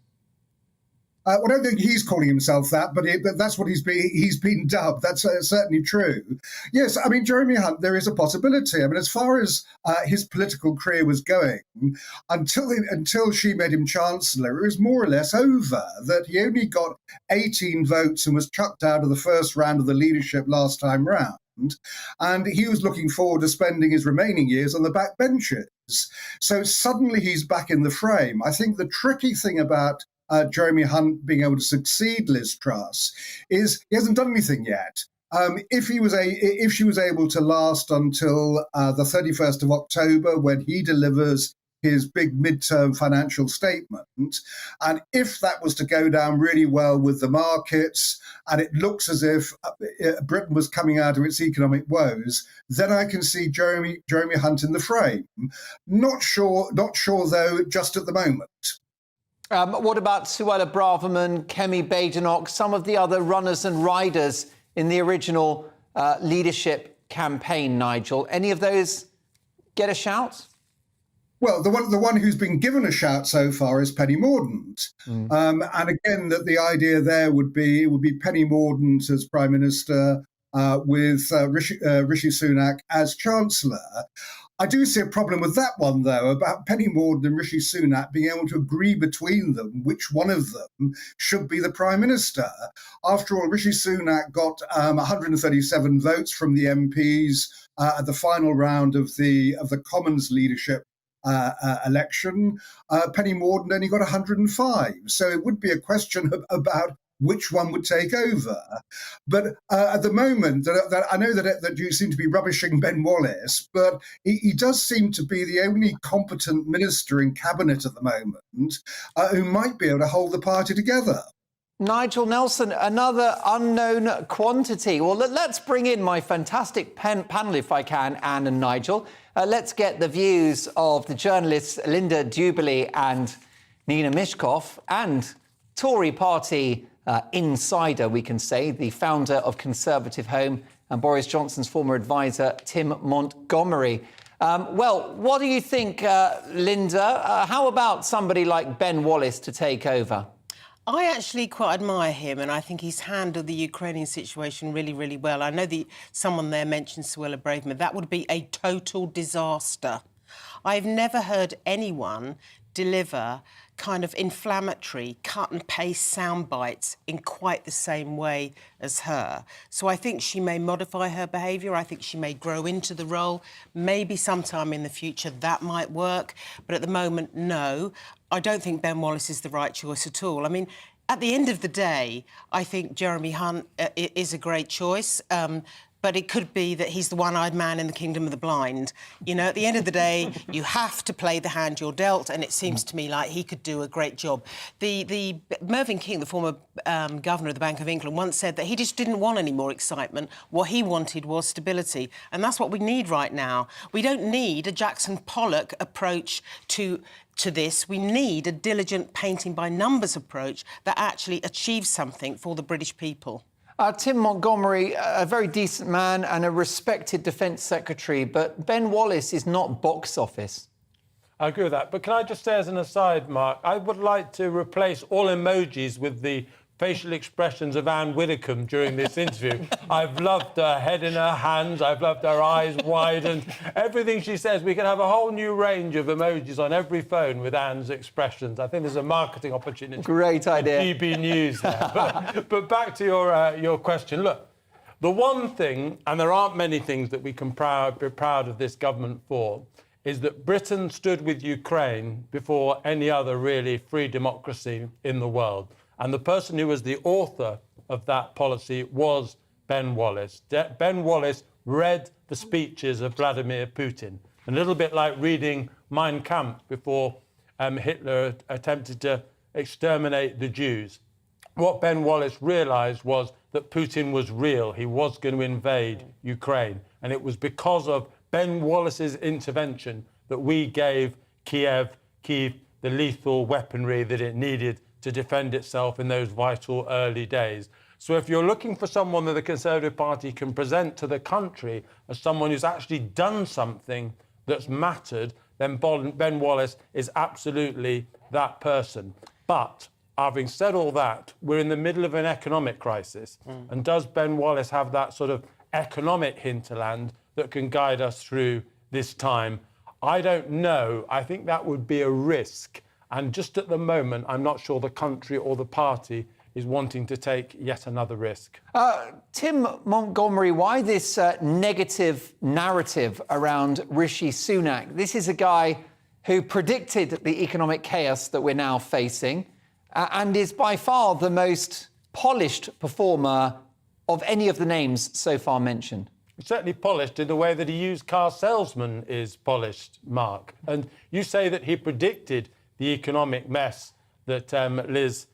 Well, I don't think he's calling himself that, but that's what he's been dubbed. That's certainly true. Yes, I mean, Jeremy Hunt, there is a possibility. I mean, as far as his political career was going, until she made him Chancellor, it was more or less over, that he only got 18 votes and was chucked out of the first round of the leadership last time round. And he was looking forward to spending his remaining years on the back benches. So suddenly he's back in the frame. I think the tricky thing about Jeremy Hunt being able to succeed Liz Truss is he hasn't done anything yet. If she was able to last until the 31st of October, when he delivers his big midterm financial statement. And if that was to go down really well with the markets, and it looks as if Britain was coming out of its economic woes, then I can see Jeremy Hunt in the frame. Not sure though, just at the moment.
What about Suella Braverman, Kemi Badenoch, some of the other runners and riders in the original leadership campaign, Nigel? Any of those get a shout?
Well, the one who's been given a shout so far is Penny Mordaunt, and again, that the idea there would be Penny Mordaunt as Prime Minister with Rishi Sunak as Chancellor. I do see a problem with that one, though, about Penny Mordaunt and Rishi Sunak being able to agree between them which one of them should be the Prime Minister. After all, Rishi Sunak got 137 votes from the MPs at the final round of the Commons leadership election. Penny Mordaunt only got 105. So it would be a question about which one would take over. But at the moment, I know that you seem to be rubbishing Ben Wallace, but he does seem to be the only competent minister in cabinet at the moment who might be able to hold the party together.
Nigel Nelson, another unknown quantity. Well, let's bring in my fantastic panel, if I can, Anne and Nigel. Let's get the views of the journalists Linda Duberly and Nina Mishkov, and Tory party insider, we can say, the founder of Conservative Home and Boris Johnson's former advisor, Tim Montgomery. Well, what do you think, Linda? How about somebody like Ben Wallace to take over?
I actually quite admire him, and I think he's handled the Ukrainian situation really, really well. I know someone there mentioned Suella Braverman. That would be a total disaster. I've never heard anyone deliver kind of inflammatory, cut-and-paste sound bites in quite the same way as her. So I think she may modify her behaviour. I think she may grow into the role. Maybe sometime in the future that might work. But at the moment, no. I don't think Ben Wallace is the right choice at all. I mean, at the end of the day, I think Jeremy Hunt is a great choice. But it could be that he's the one-eyed man in the kingdom of the blind. You know, at the end of the day, you have to play the hand you're dealt, and it seems to me like he could do a great job. The Mervyn King, the former governor of the Bank of England, once said that he just didn't want any more excitement. What he wanted was stability, and that's what we need right now. We don't need a Jackson Pollock approach to this. We need a diligent painting-by-numbers approach that actually achieves something for the British people.
Tim Montgomery, a very decent man and a respected Defence Secretary, but Ben Wallace is not box office.
I agree with that. But can I just say as an aside, Mark, I would like to replace all emojis with the facial expressions of Anne Widdecombe during this interview. I've loved her head in her hands. I've loved her eyes widened. Everything she says, we can have a whole new range of emojis on every phone with Anne's expressions. I think there's a marketing opportunity.
Great idea.
GB News there. But back to your question. Look, the one thing, and there aren't many things that we can be proud of this government for, is that Britain stood with Ukraine before any other really free democracy in the world. And the person who was the author of that policy was Ben Wallace. Ben Wallace read the speeches of Vladimir Putin, a little bit like reading Mein Kampf before Hitler attempted to exterminate the Jews. What Ben Wallace realised was that Putin was real. He was going to invade Ukraine. And it was because of Ben Wallace's intervention that we gave Kiev the lethal weaponry that it needed to defend itself in those vital early days. So if you're looking for someone that the Conservative Party can present to the country as someone who's actually done something that's mattered, then Ben Wallace is absolutely that person. But having said all that, we're in the middle of an economic crisis. And does Ben Wallace have that sort of economic hinterland that can guide us through this time? I don't know. I think that would be a risk. And just at the moment, I'm not sure the country or the party is wanting to take yet another risk.
Tim Montgomery, why this negative narrative around Rishi Sunak? This is a guy who predicted the economic chaos that we're now facing and is by far the most polished performer of any of the names so far mentioned.
certainly polished in the way that a used car salesman is polished, Mark. And you say that he predicted the economic mess that Liz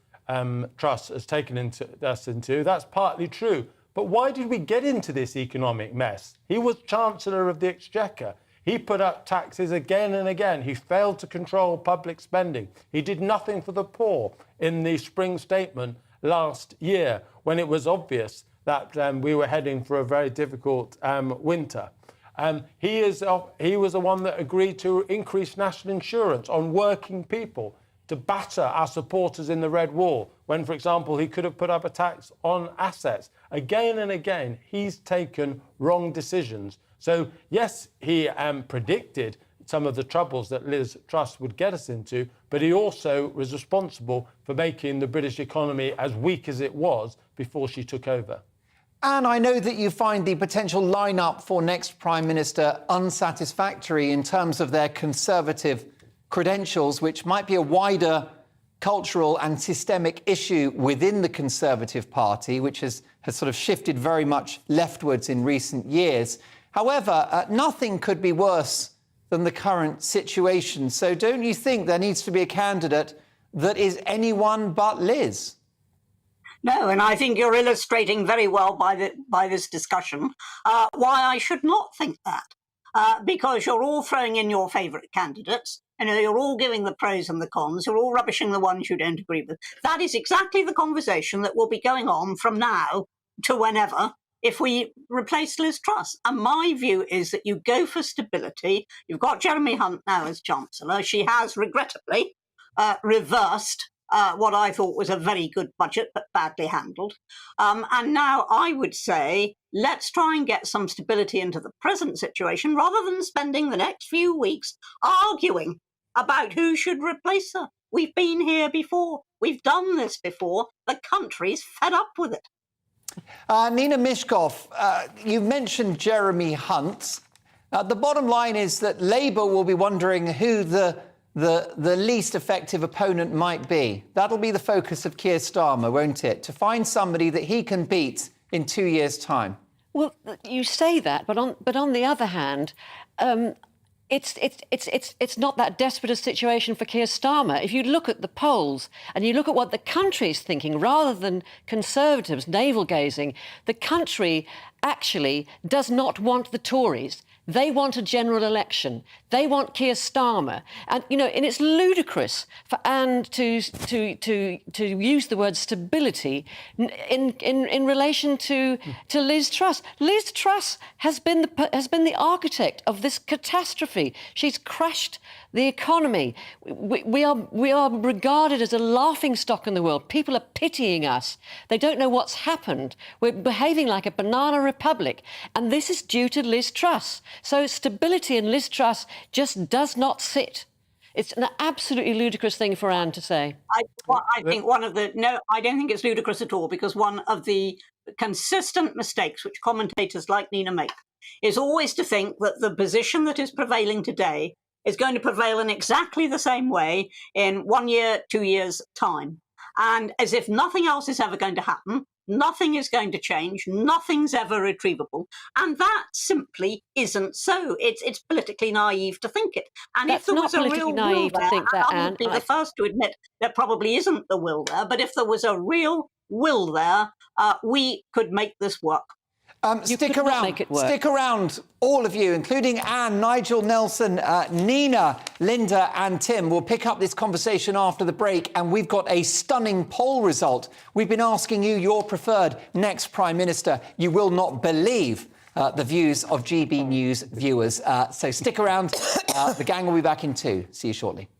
Truss has taken us into. That's partly true. But why did we get into this economic mess? He was Chancellor of the Exchequer. He put up taxes again and again. He failed to control public spending. He did nothing for the poor in the spring statement last year when it was obvious that we were heading for a very difficult winter. He was the one that agreed to increase national insurance on working people to batter our supporters in the Red Wall, when, for example, he could have put up a tax on assets. Again and again, he's taken wrong decisions. So, yes, he predicted some of the troubles that Liz Truss would get us into, but he also was responsible for making the British economy as weak as it was before she took over.
And I know that you find the potential lineup for next Prime Minister unsatisfactory in terms of their Conservative credentials, which might be a wider cultural and systemic issue within the Conservative Party, which has sort of shifted very much leftwards in recent years. However, nothing could be worse than the current situation. So don't you think there needs to be a candidate that is anyone but Liz?
No, and I think you're illustrating very well by this discussion why I should not think that. Because you're all throwing in your favourite candidates. You know, you're all giving the pros and the cons. You're all rubbishing the ones you don't agree with. That is exactly the conversation that will be going on from now to whenever if we replace Liz Truss. And my view is that you go for stability. You've got Jeremy Hunt now as Chancellor. She has, regrettably, reversed what I thought was a very good budget, but badly handled. And now I would say, let's try and get some stability into the present situation rather than spending the next few weeks arguing about who should replace her. We've been here before. We've done this before. The country's fed up with it.
Nina Mishkov, you mentioned Jeremy Hunt. The bottom line is that Labour will be wondering who the least effective opponent might be. That'll be the focus of Keir Starmer, won't it? To find somebody that he can beat in 2 years' time.
Well, you say that, but on the other hand, it's not that desperate a situation for Keir Starmer. If you look at the polls and you look at what the country's thinking, rather than Conservatives navel-gazing, the country actually does not want the Tories. They want a general election. They want Keir Starmer. And, you know, and it's ludicrous for Anne to use the word stability in relation to Liz Truss. Liz Truss has been the architect of this catastrophe. She's crashed the economy. We are regarded as a laughingstock in the world. People are pitying us. They don't know what's happened. We're behaving like a banana republic. And this is due to Liz Truss. So stability in Liz Truss just does not sit. It's an absolutely ludicrous thing for Anne to say.
I think I don't think it's ludicrous at all, because one of the consistent mistakes which commentators like Nina make is always to think that the position that is prevailing today is going to prevail in exactly the same way in 1 year, 2 years' time. And as if nothing else is ever going to happen, nothing is going to change, nothing's ever retrievable. And that simply isn't so. It's politically naive to think it. And
That's
if there was a real will there, I would be the first to admit there probably isn't the will there, but if there was a real will there, we could make this work.
Stick around, all of you, including Anne, Nigel, Nelson, Nina, Linda and Tim. We'll pick up this conversation after the break, and we've got a stunning poll result. We've been asking you your preferred next Prime Minister. You will not believe the views of GB News viewers. So stick around. The gang will be back in 2. See you shortly.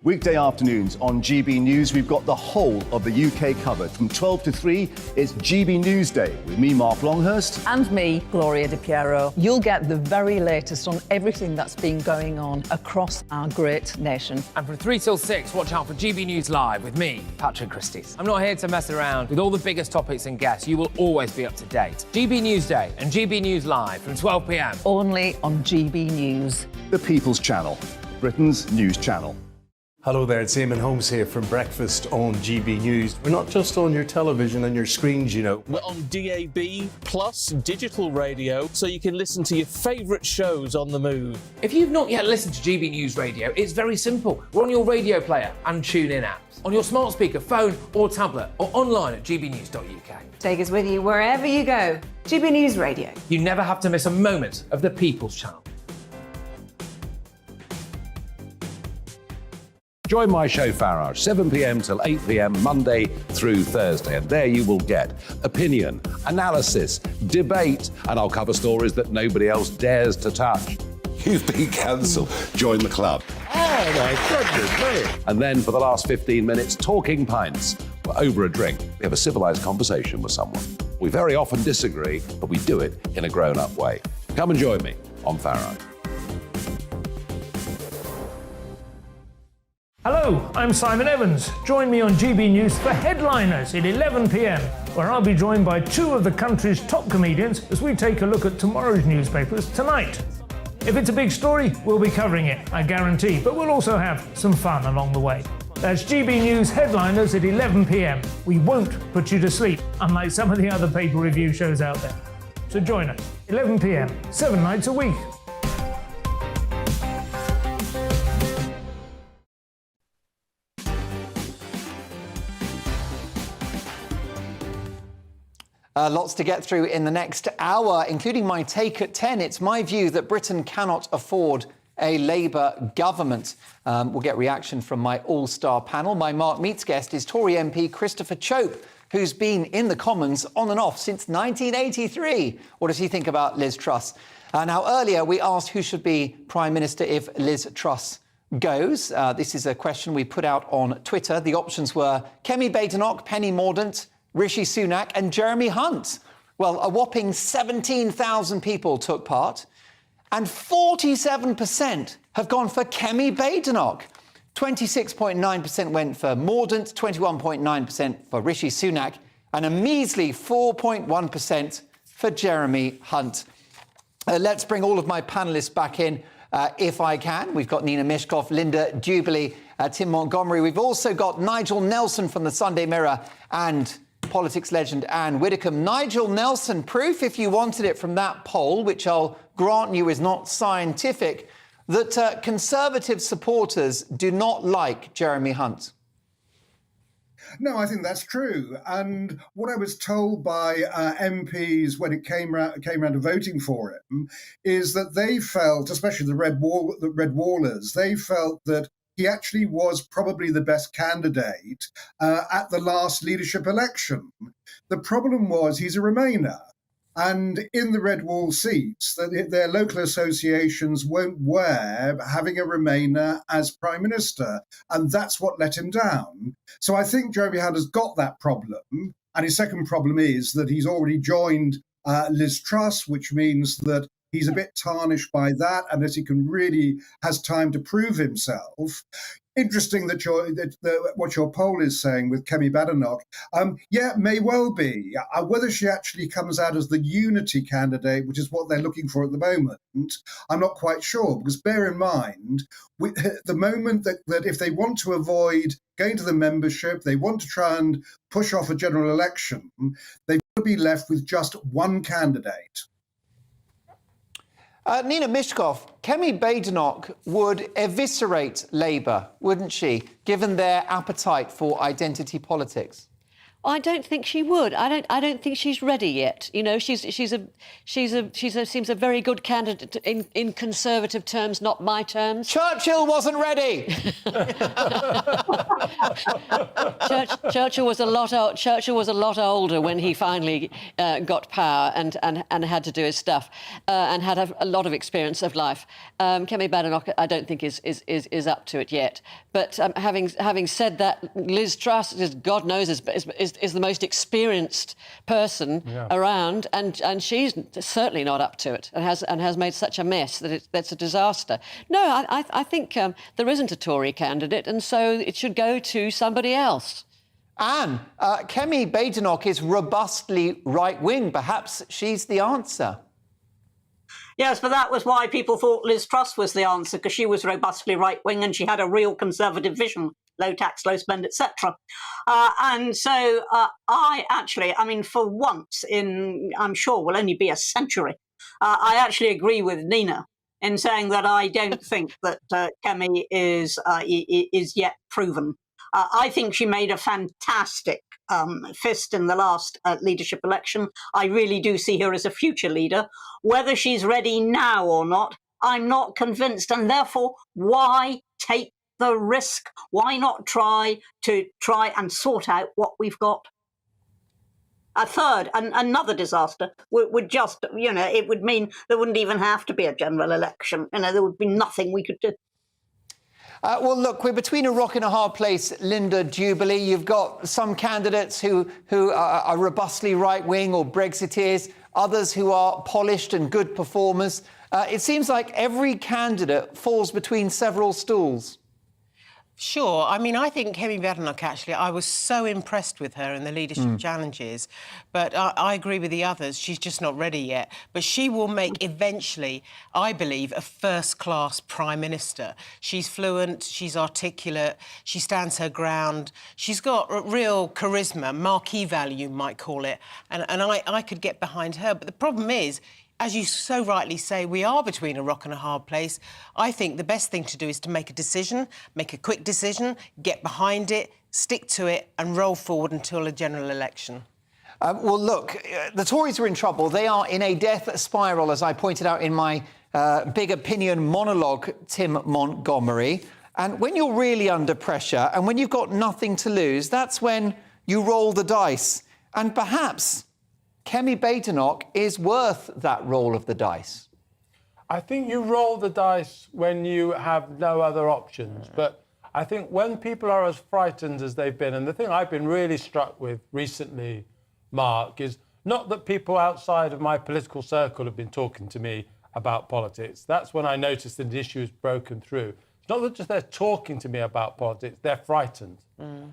Weekday afternoons on GB News, we've got the whole of the UK covered. From 12 to 3, it's GB News Day with me, Mark Longhurst.
And me, Gloria Di Piero. You'll get the very latest on everything that's been going on across our great nation.
And from 3 till 6, watch out for GB News Live with me, Patrick Christys. I'm not here to mess around. With all the biggest topics and guests, you will always be up to date. GB News Day and GB News Live from 12 p.m.
Only on GB News.
The People's Channel, Britain's news channel.
Hello there, it's Eamon Holmes here from Breakfast on GB News. We're not just on your television and your screens, you know.
We're on DAB plus digital radio, so you can listen to your favourite shows on the move.
If you've not yet listened to GB News Radio, it's very simple. We're on your radio player and TuneIn apps, on your smart speaker, phone or tablet, or online at gbnews.uk.
Take us with you wherever you go. GB News Radio.
You never have to miss a moment of the People's Channel.
Join my show Farage, 7 p.m. till 8 p.m. Monday through Thursday. And there you will get opinion, analysis, debate, and I'll cover stories that nobody else dares to touch.
You've been cancelled. Join the club.
Oh my goodness me. And then for the last 15 minutes, talking pints. We're over a drink. We have a civilised conversation with someone. We very often disagree, but we do it in a grown-up way. Come and join me on Farage.
Hello, I'm Simon Evans. Join me on GB News for Headliners at 11 p.m, where I'll be joined by two of the country's top comedians as we take a look at tomorrow's newspapers tonight. If it's a big story, we'll be covering it, I guarantee, but we'll also have some fun along the way. That's GB News Headliners at 11 p.m. We won't put you to sleep, unlike some of the other paper review shows out there. So join us, 11 p.m, 7 nights a week.
Lots to get through in the next hour, including my take at 10. It's my view that Britain cannot afford a Labour government. We'll get reaction from my all-star panel. My Mark Meets guest is Tory MP Christopher Chope, who's been in the Commons on and off since 1983. What does he think about Liz Truss? Now, earlier we asked who should be Prime Minister if Liz Truss goes. This is a question we put out on Twitter. The options were Kemi Badenoch, Penny Mordaunt, Rishi Sunak and Jeremy Hunt. Well, a whopping 17,000 people took part, and 47% have gone for Kemi Badenoch. 26.9% went for Mordaunt, 21.9% for Rishi Sunak, and a measly 4.1% for Jeremy Hunt. Let's bring all of my panellists back in, if I can. We've got Nina Mishkov, Linda Jubilee, Tim Montgomery. We've also got Nigel Nelson from the Sunday Mirror and politics legend Anne Widdecombe. Nigel Nelson, proof, if you wanted it, from that poll, which I'll grant you is not scientific, that Conservative supporters do not like Jeremy Hunt.
No, I think that's true. And what I was told by MPs when it came round to voting for him is that they felt, especially the Red Wallers, they felt that he actually was probably the best candidate at the last leadership election. The problem was he's a Remainer. And in the Red Wall seats, their local associations won't wear having a Remainer as Prime Minister. And that's what let him down. So I think Jeremy Hunt has got that problem. And his second problem is that he's already joined Liz Truss, which means that he's a bit tarnished by that, unless he has time to prove himself. Interesting that what your poll is saying with Kemi Badenoch. Yeah, may well be. Whether she actually comes out as the unity candidate, which is what they're looking for at the moment, I'm not quite sure. Because bear in mind, the moment that if they want to avoid going to the membership, they want to try and push off a general election, they will be left with just one candidate.
Nina Mishkov, Kemi Badenoch would eviscerate Labour, wouldn't she, given their appetite for identity politics?
I don't think she would. I don't think she's ready yet. You know, she seems a very good candidate in Conservative terms, not my terms.
Churchill wasn't ready.
Churchill was a lot older when he finally got power and had to do his stuff and had a lot of experience of life. Kemi Badenoch, I don't think is up to it yet. But having said that, Liz Truss, God knows, is the most experienced person around, and she's certainly not up to it, and has made such a mess that that's a disaster. No, I think there isn't a Tory candidate, and so it should go to somebody else.
Anne, Kemi Badenoch is robustly right-wing. Perhaps she's the answer.
Yes, but that was why people thought Liz Truss was the answer, because she was robustly right-wing and she had a real conservative vision, low tax, low spend, etc. And so I mean, for once in, I'm sure, will only be a century, I actually agree with Nina in saying that I don't think that Kemi is yet proven. I think she made a fantastic fist in the last leadership election. I really do see her as a future leader. Whether she's ready now or not, I'm not convinced. And therefore, why take the risk? Why not try and sort out what we've got? A third, another disaster would just, it would mean there wouldn't even have to be a general election. There would be nothing we could do.
Well, look, we're between a rock and a hard place, Linda Jubilee. You've got some candidates who are robustly right-wing or Brexiteers, others who are polished and good performers. It seems like every candidate falls between several stools.
Sure. I mean, I think Kemi Badenoch, actually, I was so impressed with her in the leadership challenges. But I agree with the others. She's just not ready yet. But she will make, eventually, I believe, a first-class Prime Minister. She's fluent, she's articulate, she stands her ground. She's got real charisma, marquee value, you might call it. And I could get behind her. But the problem is, as you so rightly say, we are between a rock and a hard place. I think the best thing to do is to make a decision, make a quick decision, get behind it, stick to it and roll forward until a general election.
Well, look, the Tories are in trouble. They are in a death spiral, as I pointed out in my big opinion monologue, Tim Montgomery. And when you're really under pressure and when you've got nothing to lose, that's when you roll the dice. And perhaps Kemi Badenoch is worth that roll of the dice.
I think you roll the dice when you have no other options. But I think when people are as frightened as they've been, and the thing I've been really struck with recently, Mark, is not that people outside of my political circle have been talking to me about politics. That's when I noticed that the issue is broken through. It's not that just they're talking to me about politics, they're frightened.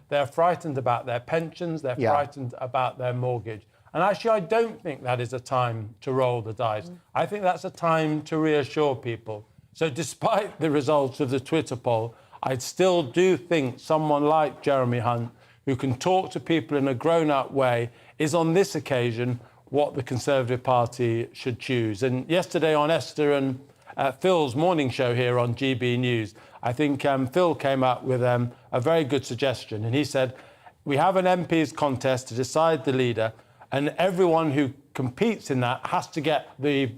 They're frightened about their pensions, they're frightened about their mortgage. And actually, I don't think that is a time to roll the dice. I think that's a time to reassure people. So despite the results of the Twitter poll, I still do think someone like Jeremy Hunt, who can talk to people in a grown-up way, is on this occasion what the Conservative Party should choose. And yesterday on Esther and Phil's morning show here on GB News, I think Phil came up with a very good suggestion. And he said, we have an MP's contest to decide the leader, and everyone who competes in that has to get the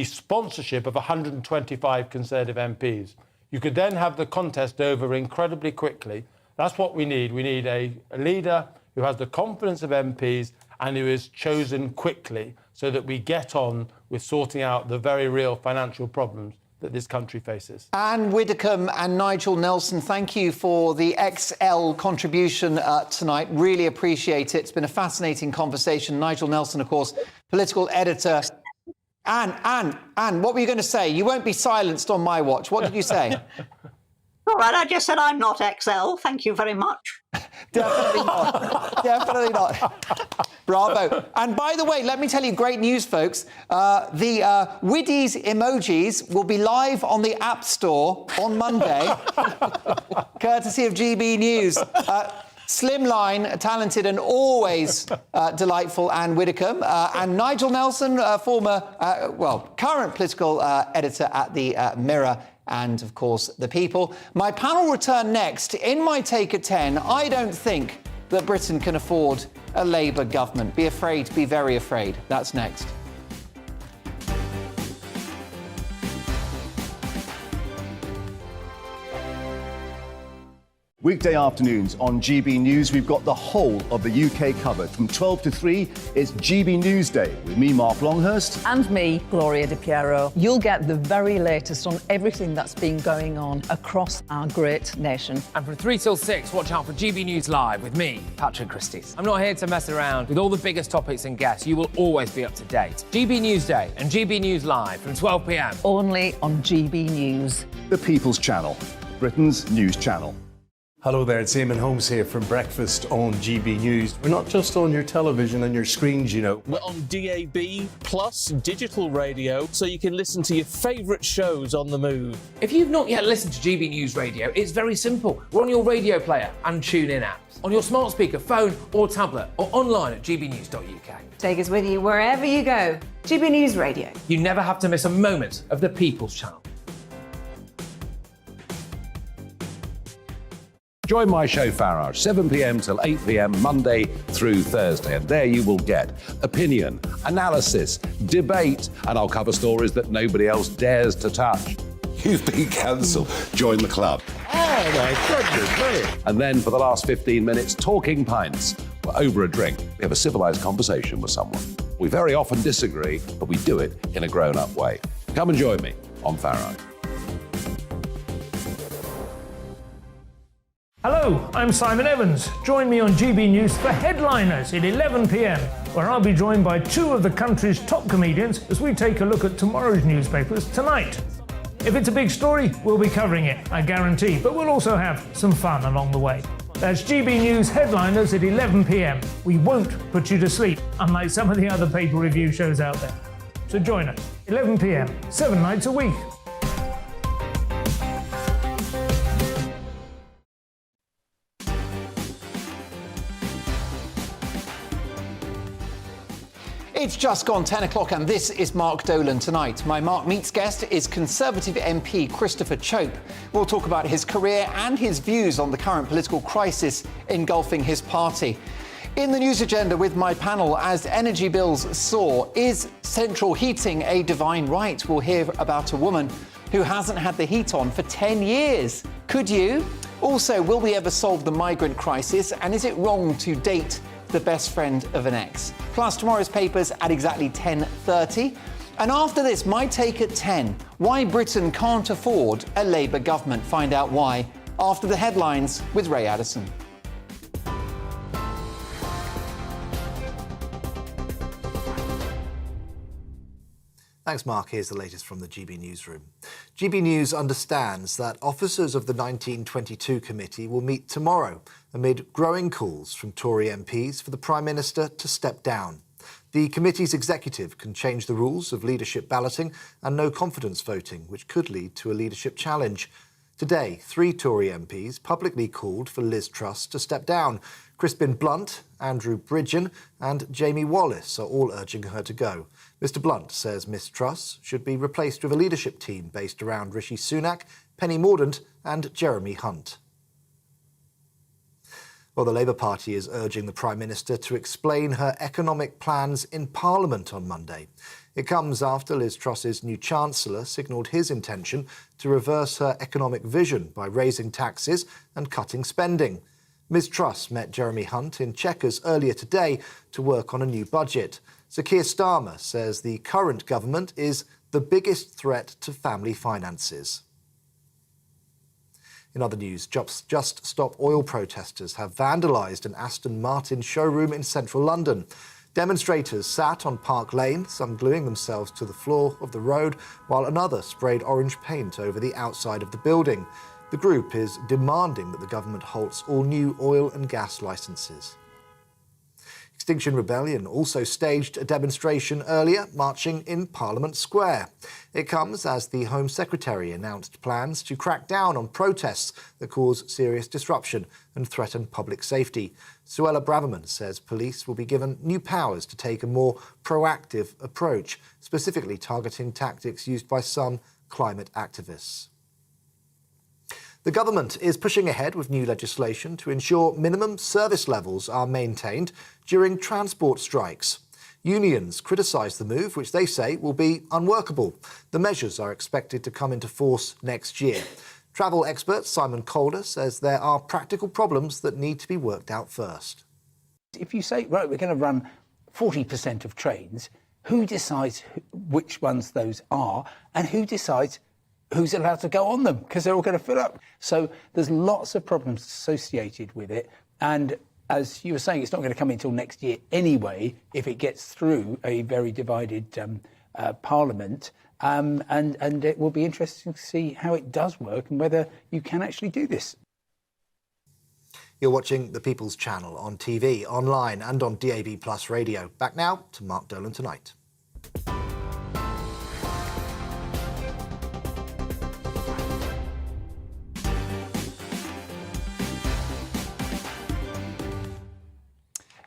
sponsorship of 125 Conservative MPs. You could then have the contest over incredibly quickly. That's what we need. We need a leader who has the confidence of MPs and who is chosen quickly so that we get on with sorting out the very real financial problems that this country faces.
Anne Widdecombe and Nigel Nelson, thank you for the XL contribution tonight. Really appreciate it. It's been a fascinating conversation. Nigel Nelson, of course, political editor. Anne, what were you going to say? You won't be silenced on my watch. What did you say?
All right, I just said I'm not XL. Thank you very much.
Definitely not. Definitely not. Bravo. And by the way, let me tell you great news, folks. The Widdies emojis will be live on the App Store on Monday, courtesy of GB News. Slimline, talented and always delightful Anne Widdecombe, and Nigel Nelson, former, current political editor at the Mirror and, of course, The People. My panel return next. In my take at 10, I don't think that Britain can afford a Labour government. Be afraid, be very afraid. That's next.
Weekday afternoons on GB News, we've got the whole of the UK covered. From 12 to 3, it's GB News Day with me, Mark Longhurst.
And me, Gloria Di Piero. You'll get the very latest on everything that's been going on across our great nation.
And from 3 till 6, watch out for GB News Live with me, Patrick Christys. I'm not here to mess around with all the biggest topics and guests. You will always be up to date. GB News Day and GB News Live from 12 p.m.
Only on GB News.
The People's Channel, Britain's news channel.
Hello there, it's Eamon Holmes here from Breakfast on GB News. We're not just on your television and your screens, you know.
We're on DAB plus digital radio, so you can listen to your favourite shows on the move.
If you've not yet listened to GB News Radio, it's very simple. We're on your radio player and TuneIn apps, on your smart speaker, phone or tablet, or online at gbnews.uk.
Take us with you wherever you go. GB News Radio.
You never have to miss a moment of the People's Channel.
Join my show Farage, 7 p.m. till 8 p.m. Monday through Thursday. And there you will get opinion, analysis, debate, and I'll cover stories that nobody else dares to touch.
You've been cancelled. Join the club.
Oh my goodness me. And then for the last 15 minutes, talking pints. We're over a drink. We have a civilised conversation with someone. We very often disagree, but we do it in a grown-up way. Come and join me on Farage.
Hello, I'm Simon Evans. Join me on GB News for Headliners at 11 p.m, where I'll be joined by two of the country's top comedians as we take a look at tomorrow's newspapers tonight. If it's a big story, we'll be covering it, I guarantee, but we'll also have some fun along the way. That's GB News Headliners at 11 p.m. We won't put you to sleep, unlike some of the other paper review shows out there. So join us, 11 p.m, 7 nights a week.
It's just gone 10 o'clock and this is Mark Dolan tonight. My Mark Meets guest is Conservative MP Christopher Chope. We'll talk about his career and his views on the current political crisis engulfing his party. In the news agenda with my panel, as energy bills soar, is central heating a divine right? We'll hear about a woman who hasn't had the heat on for 10 years. Could you? Also, will we ever solve the migrant crisis? And is it wrong to date the best friend of an ex? Plus tomorrow's papers at exactly 10:30. And after this, my take at 10. Why Britain can't afford a Labour government. Find out why after the headlines with Ray Addison.
Thanks, Mark. Here's the latest from the GB Newsroom. GB News understands that officers of the 1922 committee will meet tomorrow amid growing calls from Tory MPs for the Prime Minister to step down. The committee's executive can change the rules of leadership balloting and no confidence voting, which could lead to a leadership challenge. Today, 3 Tory MPs publicly called for Liz Truss to step down. Crispin Blunt, Andrew Bridgen and Jamie Wallis are all urging her to go. Mr Blunt says Miss Truss should be replaced with a leadership team based around Rishi Sunak, Penny Mordaunt and Jeremy Hunt. Well, the Labour Party is urging the Prime Minister to explain her economic plans in Parliament on Monday. It comes after Liz Truss's new Chancellor signalled his intention to reverse her economic vision by raising taxes and cutting spending. Ms Truss met Jeremy Hunt in Chequers earlier today to work on a new budget. Sir Keir Starmer says the current government is the biggest threat to family finances. In other news, Just Stop Oil protesters have vandalised an Aston Martin showroom in central London. Demonstrators sat on Park Lane, some gluing themselves to the floor of the road, while another sprayed orange paint over the outside of the building. The group is demanding that the government halts all new oil and gas licences. Extinction Rebellion also staged a demonstration earlier, marching in Parliament Square. It comes as the Home Secretary announced plans to crack down on protests that cause serious disruption and threaten public safety. Suella Braverman says police will be given new powers to take a more proactive approach, specifically targeting tactics used by some climate activists. The government is pushing ahead with new legislation to ensure minimum service levels are maintained during transport strikes. Unions criticise the move, which they say will be unworkable. The measures are expected to come into force next year. Travel expert Simon Calder says there are practical problems that need to be worked out first.
If you say, right, we're going to run 40% of trains, who decides which ones those are and who decides who's allowed to go on them, because they're all going to fill up. So there's lots of problems associated with it. And as you were saying, it's not going to come until next year anyway, if it gets through a very divided Parliament. And it will be interesting to see how it does work and whether you can actually do this.
You're watching the People's Channel on TV, online and on DAB Plus radio. Back now to Mark Dolan Tonight.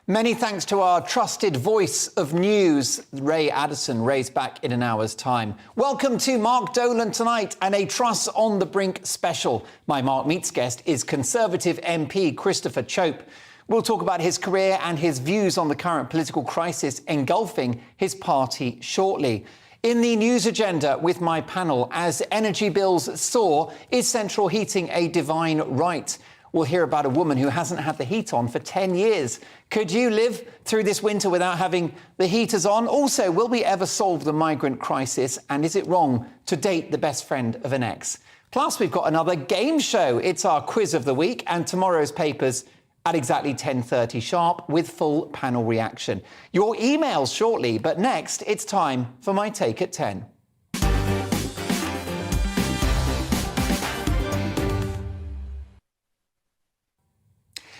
Many thanks to our trusted voice of news, Ray Addison. Ray's back in an hour's time. Welcome to Mark Dolan Tonight and a Truss on the Brink special. My Mark Meets guest is Conservative MP Christopher Chope. We'll talk about his career and his views on the current political crisis engulfing his party shortly. In the news agenda with my panel, as energy bills soar, is central heating a divine right? We'll hear about a woman who hasn't had the heat on for 10 years. Could you live through this winter without having the heaters on? Also, will we ever solve the migrant crisis? And is it wrong to date the best friend of an ex? Plus, we've got another game show. It's our quiz of the week and tomorrow's papers at exactly 10:30 sharp with full panel reaction. Your emails shortly, but next, it's time for my take at 10.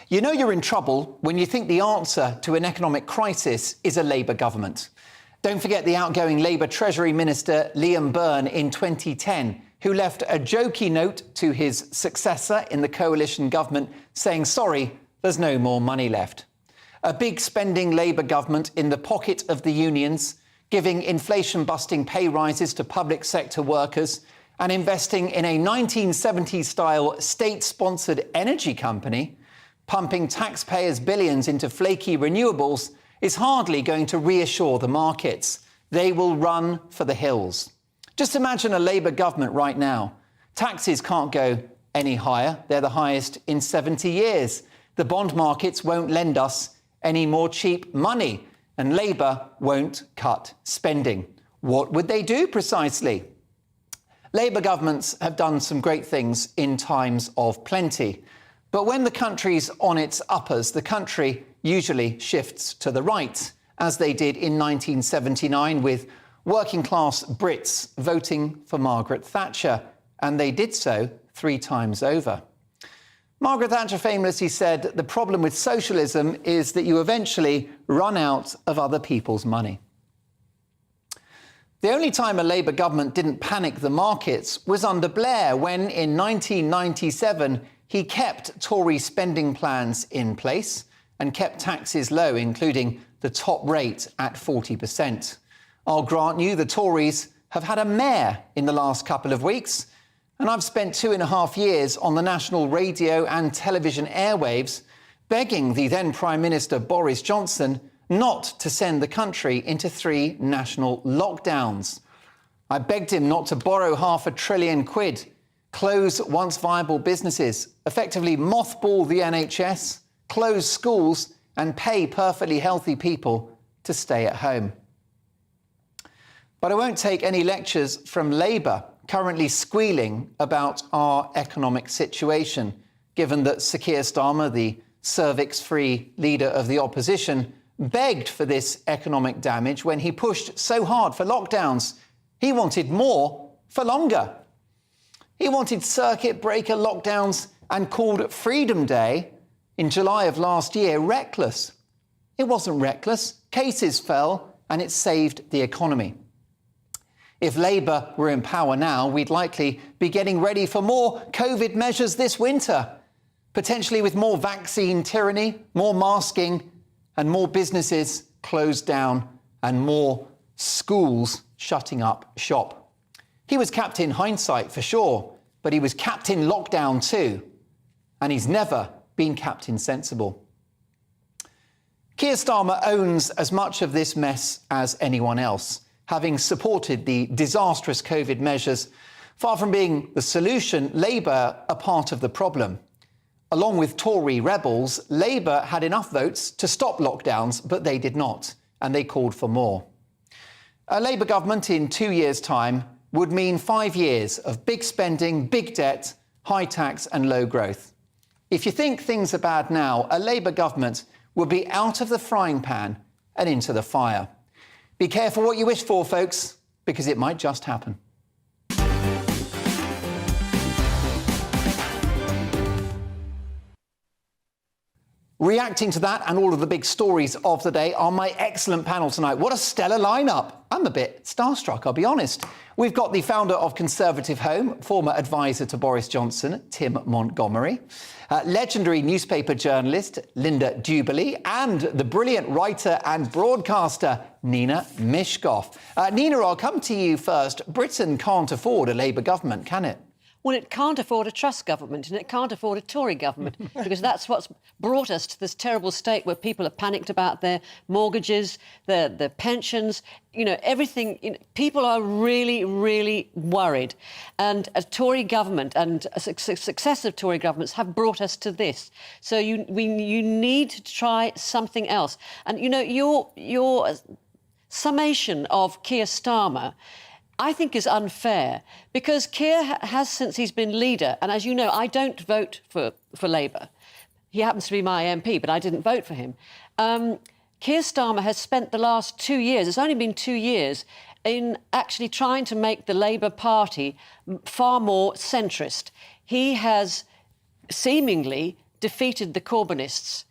You know you're in trouble when you think the answer to an economic crisis is a Labour government. Don't forget the outgoing Labour Treasury Minister Liam Byrne in 2010, who left a jokey note to his successor in the coalition government saying, sorry, there's no more money left. A big spending Labour government in the pocket of the unions, giving inflation-busting pay rises to public sector workers and investing in a 1970s-style state-sponsored energy company, pumping taxpayers' billions into flaky renewables is hardly going to reassure the markets. They will run for the hills. Just imagine a Labour government right now. Taxes can't go any higher. They're the highest in 70 years. The bond markets won't lend us any more cheap money, and Labour won't cut spending. What would they do precisely? Labour governments have done some great things in times of plenty. But when the country's on its uppers, the country usually shifts to the right, as they did in 1979 with working-class Brits voting for Margaret Thatcher, and they did so 3 times over. Margaret Thatcher famously said, the problem with socialism is that you eventually run out of other people's money. The only time a Labour government didn't panic the markets was under Blair, when in 1997 he kept Tory spending plans in place and kept taxes low, including the top rate at 40%. I'll grant you the Tories have had a mare in the last couple of weeks, and I've spent 2.5 years on the national radio and television airwaves begging the then Prime Minister Boris Johnson not to send the country into 3 national lockdowns. I begged him not to borrow £500 billion, close once viable businesses, effectively mothball the NHS, close schools and pay perfectly healthy people to stay at home. But I won't take any lectures from Labour, currently squealing about our economic situation, given that Sir Keir Starmer, the cervix-free leader of the opposition, begged for this economic damage when he pushed so hard for lockdowns. He wanted more for longer. He wanted circuit breaker lockdowns and called Freedom Day in July of last year reckless. It wasn't reckless. Cases fell and it saved the economy. If Labour were in power now, we'd likely be getting ready for more COVID measures this winter, potentially with more vaccine tyranny, more masking and more businesses closed down and more schools shutting up shop. He was Captain Hindsight for sure, but he was Captain Lockdown too, and he's never been Captain Sensible. Keir Starmer owns as much of this mess as anyone else, having supported the disastrous COVID measures. Far from being the solution, Labour are part of the problem. Along with Tory rebels, Labour had enough votes to stop lockdowns, but they did not, and they called for more. A Labour government in 2 years' time would mean 5 years of big spending, big debt, high tax and low growth. If you think things are bad now, a Labour government will be out of the frying pan and into the fire. Be careful what you wish for, folks, because it might just happen. Reacting to that and all of the big stories of the day are my excellent panel tonight. What a stellar lineup. I'm a bit starstruck, I'll be honest. We've got the founder of Conservative Home, former advisor to Boris Johnson, Tim Montgomery, legendary newspaper journalist Linda Jubilee, and the brilliant writer and broadcaster Nina Mishkoff. Nina, I'll come to you first. Britain can't afford a Labour government, can it?
Well, it can't afford a Truss government and it can't afford a Tory government because that's what's brought us to this terrible state where people are panicked about their mortgages, their pensions, you know, everything. You know, people are really, really worried. And a Tory government and successive Tory governments have brought us to this. So you need to try something else. And, you know, your summation of Keir Starmer I think is unfair because Keir has, since he's been leader, and as you know, I don't vote for Labour. He happens to be my MP, but I didn't vote for him. Keir Starmer has spent the last 2 years, it's only been 2 years, in actually trying to make the Labour Party far more centrist. He has seemingly defeated the Corbynists.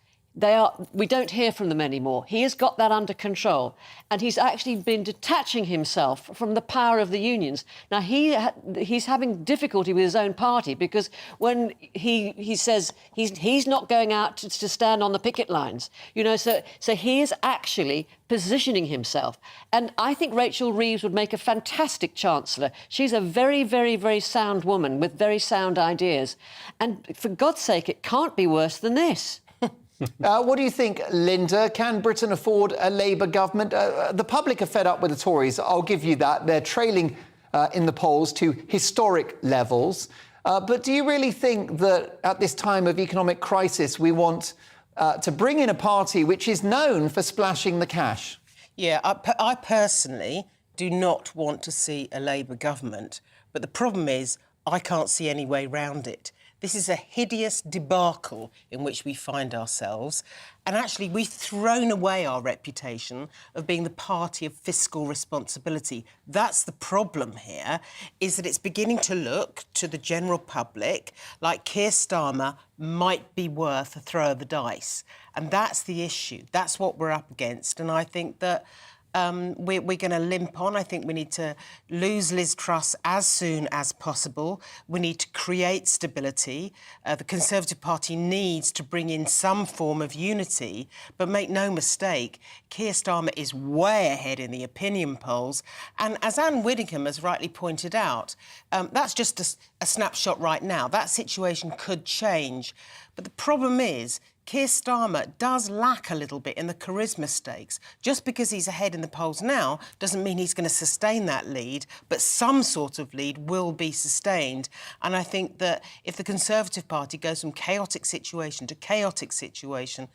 We don't hear from them anymore. He has got that under control. And he's actually been detaching himself from the power of the unions. Now, he's having difficulty with his own party because when he says he's not going out to stand on the picket lines, you know, so he is actually positioning himself. And I think Rachel Reeves would make a fantastic chancellor. She's a very, very, very sound woman with very sound ideas. And for God's sake, it can't be worse than this.
What do you think, Linda? Can Britain afford a Labour government? The public are fed up with the Tories. I'll give you that. They're trailing in the polls to historic levels. But do you really think that at this time of economic crisis, we want to bring in a party which is known for splashing the cash?
Yeah, I personally do not want to see a Labour government. But the problem is I can't see any way round it. This is a hideous debacle in which we find ourselves. And actually, we've thrown away our reputation of being the party of fiscal responsibility. That's the problem here, is that it's beginning to look to the general public like Keir Starmer might be worth a throw of the dice. And that's the issue. That's what we're up against. And I think that we're going to limp on. I think we need to lose Liz Truss as soon as possible. We need to create stability. The Conservative Party needs to bring in some form of unity. But make no mistake, Keir Starmer is way ahead in the opinion polls. And as Anne Widdingham has rightly pointed out, that's just a snapshot right now. That situation could change. But the problem is, Keir Starmer does lack a little bit in the charisma stakes. Just because he's ahead in the polls now doesn't mean he's going to sustain that lead, but some sort of lead will be sustained. And I think that if the Conservative Party goes from chaotic situation to chaotic situation,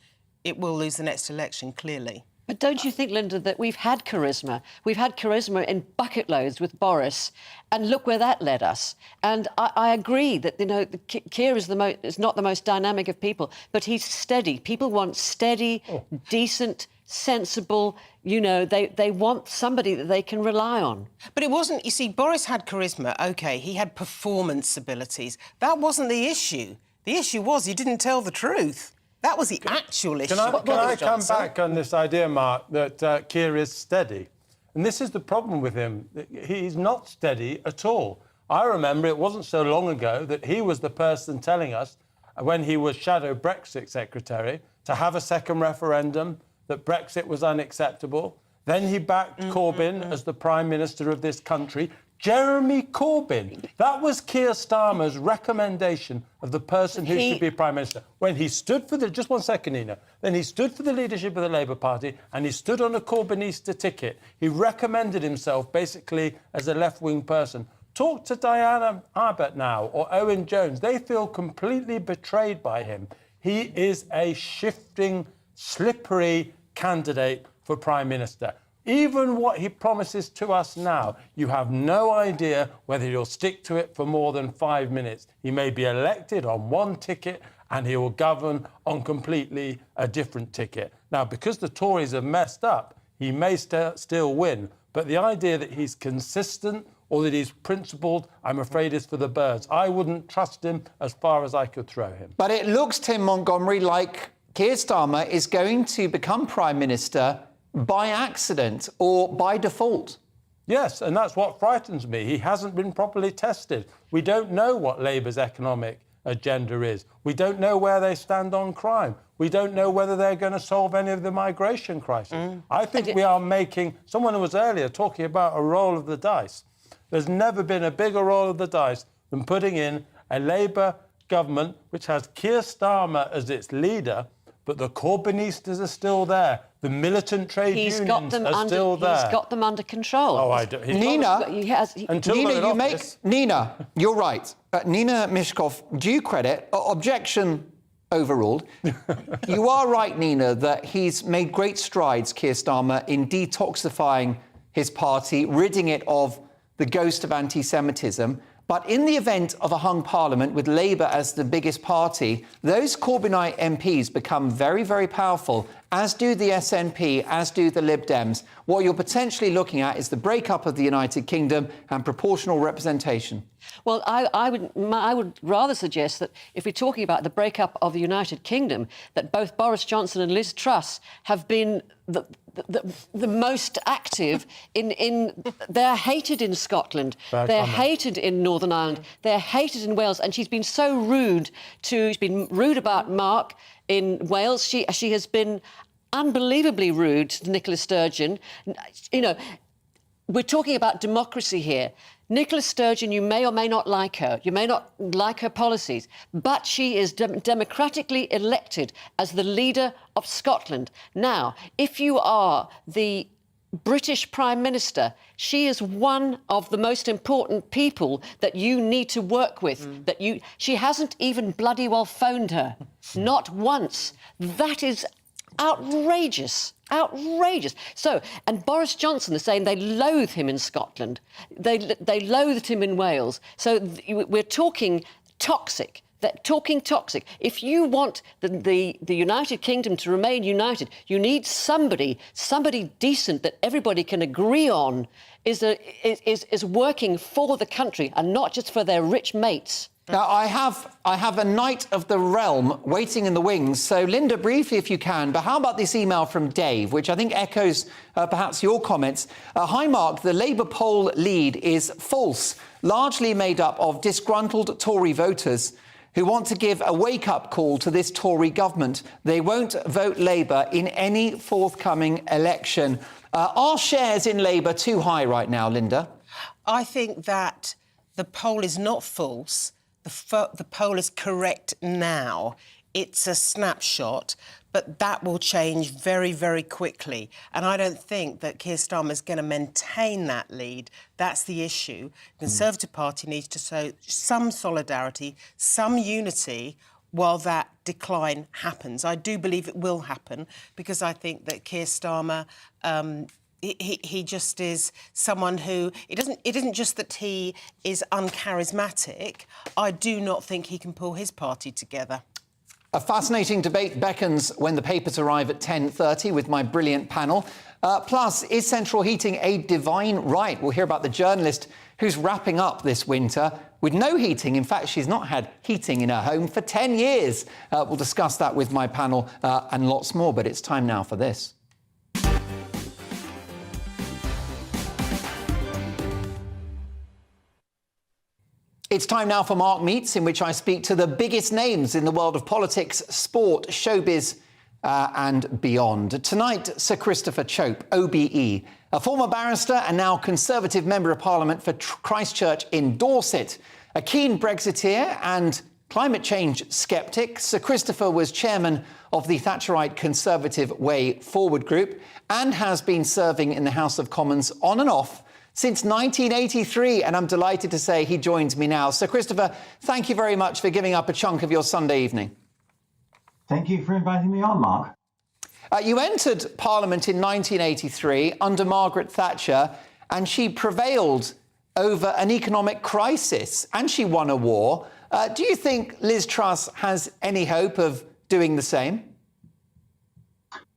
it will lose the next election, clearly.
But don't you think, Linda, that we've had charisma? We've had charisma in bucket loads with Boris, and look where that led us. And I agree that, you know, Keir is not the most dynamic of people, but he's steady. People want steady, decent, sensible, you know, they want somebody that they can rely on.
But it wasn't, you see, Boris had charisma, OK, he had performance abilities. That wasn't the issue. The issue was he didn't tell the truth. That was the actual issue.
Can I come back on this idea, Mark, that Keir is steady? And this is the problem with him. He's not steady at all. I remember it wasn't so long ago that he was the person telling us, when he was shadow Brexit secretary, to have a second referendum, that Brexit was unacceptable. Then he backed Corbyn as the Prime Minister of this country. Jeremy Corbyn. That was Keir Starmer's recommendation of the person who should be Prime Minister. When he stood for the... Just one second, Nina. Then he stood for the leadership of the Labour Party and he stood on a Corbynista ticket. He recommended himself basically as a left-wing person. Talk to Diana Arbett now or Owen Jones. They feel completely betrayed by him. He is a shifting, slippery candidate for Prime Minister. Even what he promises to us now, you have no idea whether he'll stick to it for more than 5 minutes. He may be elected on one ticket and he will govern on completely a different ticket. Now, because the Tories have messed up, he may still win. But the idea that he's consistent or that he's principled, I'm afraid, is for the birds. I wouldn't trust him as far as I could throw him.
But it looks, Tim Montgomery, like Keir Starmer is going to become Prime Minister by accident or by default.
Yes, and that's what frightens me. He hasn't been properly tested. We don't know what Labour's economic agenda is. We don't know where they stand on crime. We don't know whether they're going to solve any of the migration crisis. I think we are making... Someone who was earlier talking about a roll of the dice. There's never been a bigger roll of the dice than putting in a Labour government which has Keir Starmer as its leader, but the Corbynistas are still there. The militant trade unions are still there.
He's got them under control.
Oh, I don't.
Nina, you're right. Nina Mishkov, due credit, objection overruled. You are right, Nina, that he's made great strides, Keir Starmer, in detoxifying his party, ridding it of the ghost of anti-Semitism. But in the event of a hung parliament with Labour as the biggest party, those Corbynite MPs become very, very powerful, as do the SNP, as do the Lib Dems. What you're potentially looking at is the breakup of the United Kingdom and proportional representation.
Well, I would rather suggest that if we're talking about the breakup of the United Kingdom, that both Boris Johnson and Liz Truss have been the most active in they're hated in Scotland, they're hated in Northern Ireland, they're hated in Wales, and she's been so rude she's been rude about Mark in Wales. She has been unbelievably rude to Nicola Sturgeon. You know, we're talking about democracy here. Nicola Sturgeon, you may or may not like her. You may not like her policies, but she is democratically elected as the leader of Scotland. Now, if you are the British Prime Minister, she is one of the most important people that you need to work with. She hasn't even bloody well phoned her. Not once. That is outrageous. Outrageous. So, and Boris Johnson is saying they loathe him in Scotland. They loathed him in Wales. So we're talking toxic. Talking toxic. If you want the United Kingdom to remain united, you need somebody decent that everybody can agree on is working for the country and not just for their rich mates.
Now, I have a knight of the realm waiting in the wings. So, Linda, briefly, if you can, but how about this email from Dave, which I think echoes perhaps your comments? Hi, Mark, the Labour poll lead is false, largely made up of disgruntled Tory voters who want to give a wake-up call to this Tory government. They won't vote Labour in any forthcoming election. Are shares in Labour too high right now, Linda?
I think that the poll is not false. The poll is correct now. It's a snapshot, but that will change very, very quickly. And I don't think that Keir Starmer is going to maintain that lead. That's the issue. The Conservative Party needs to show some solidarity, some unity while that decline happens. I do believe it will happen because I think that Keir Starmer... He just is someone who... It isn't just that he is uncharismatic. I do not think he can pull his party together.
A fascinating debate beckons when the papers arrive at 10:30 with my brilliant panel. Plus, is central heating a divine right? We'll hear about the journalist who's wrapping up this winter with no heating. In fact, she's not had heating in her home for 10 years. We'll discuss that with my panel and lots more, but it's time now for this. It's time now for Mark Meets, in which I speak to the biggest names in the world of politics, sport, showbiz and beyond. Tonight, Sir Christopher Chope, OBE, a former barrister and now Conservative Member of Parliament for Christchurch in Dorset, a keen Brexiteer and climate change sceptic. Sir Christopher was chairman of the Thatcherite Conservative Way Forward group and has been serving in the House of Commons on and off since 1983, and I'm delighted to say he joins me now. Sir Christopher, thank you very much for giving up a chunk of your Sunday evening.
Thank you for inviting me on, Mark.
You entered Parliament in 1983 under Margaret Thatcher, and she prevailed over an economic crisis, and she won a war. Do you think Liz Truss has any hope of doing the same?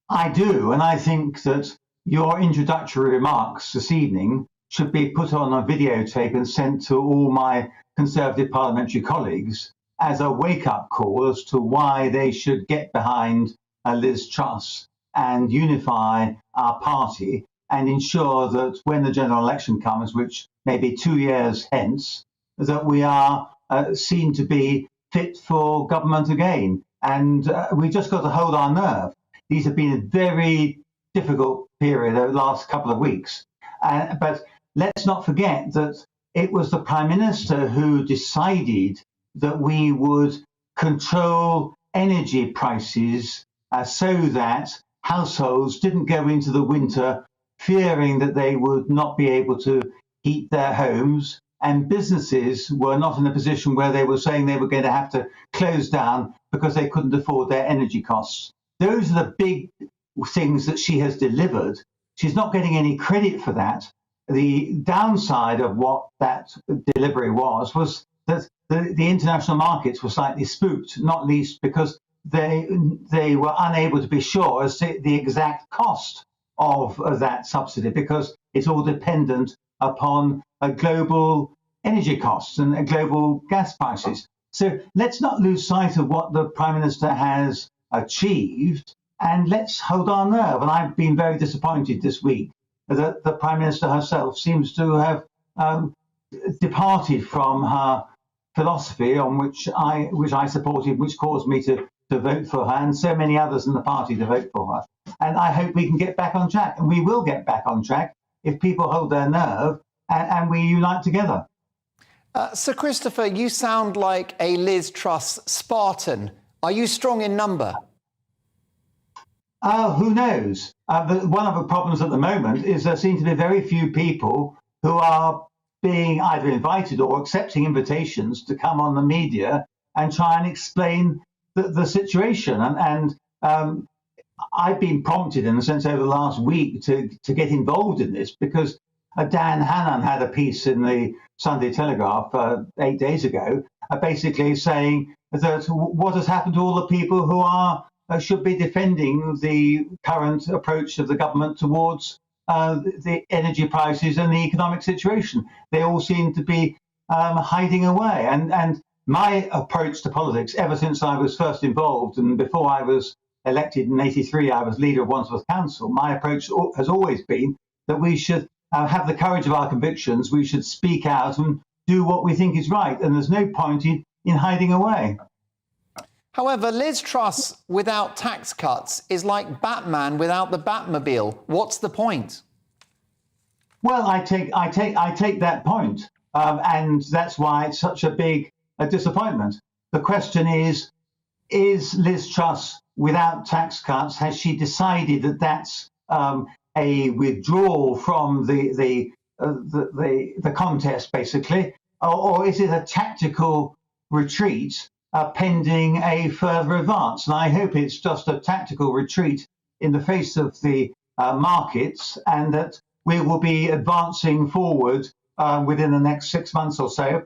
I do, and I think that your introductory remarks this evening should be put on a videotape and sent to all my Conservative parliamentary colleagues as a wake-up call as to why they should get behind Liz Truss and unify our party and ensure that when the general election comes, which may be 2 years hence, that we are seen to be fit for government again. And we just got to hold our nerve. These have been a very difficult period over the last couple of weeks. But let's not forget that it was the Prime Minister who decided that we would control energy prices so that households didn't go into the winter fearing that they would not be able to heat their homes, and businesses were not in a position where they were saying they were going to have to close down because they couldn't afford their energy costs. Those are the big things that she has delivered. She's not getting any credit for that. The downside of what that delivery was that the international markets were slightly spooked, not least because they were unable to be sure as to the exact cost of that subsidy, because it's all dependent upon global energy costs and global gas prices. So let's not lose sight of what the Prime Minister has achieved, and let's hold our nerve. And I've been very disappointed this week that the Prime Minister herself seems to have departed from her philosophy on which I supported, which caused me to vote for her, and so many others in the party to vote for her. And I hope we can get back on track, and we will get back on track if people hold their nerve and we unite together.
Sir Christopher, you sound like a Liz Truss Spartan. Are you strong in number?
Who knows? One of the problems at the moment is there seem to be very few people who are being either invited or accepting invitations to come on the media and try and explain the situation. And I've been prompted, in a sense, over the last week to get involved in this because Dan Hannan had a piece in the Sunday Telegraph 8 days ago, basically saying that what has happened to all the people who should be defending the current approach of the government towards the energy prices and the economic situation. They all seem to be hiding away. And my approach to politics, ever since I was first involved and before I was elected in '83, I was leader of Wandsworth Council, my approach has always been that we should have the courage of our convictions, we should speak out and do what we think is right, and there's no point in hiding away.
However, Liz Truss without tax cuts is like Batman without the Batmobile. What's the point?
Well, I take that point, and that's why it's such a big disappointment. The question is Liz Truss without tax cuts? Has she decided that that's a withdrawal from the contest, basically, or is it a tactical retreat pending a further advance? And I hope it's just a tactical retreat in the face of the markets, and that we will be advancing forward within the next 6 months or so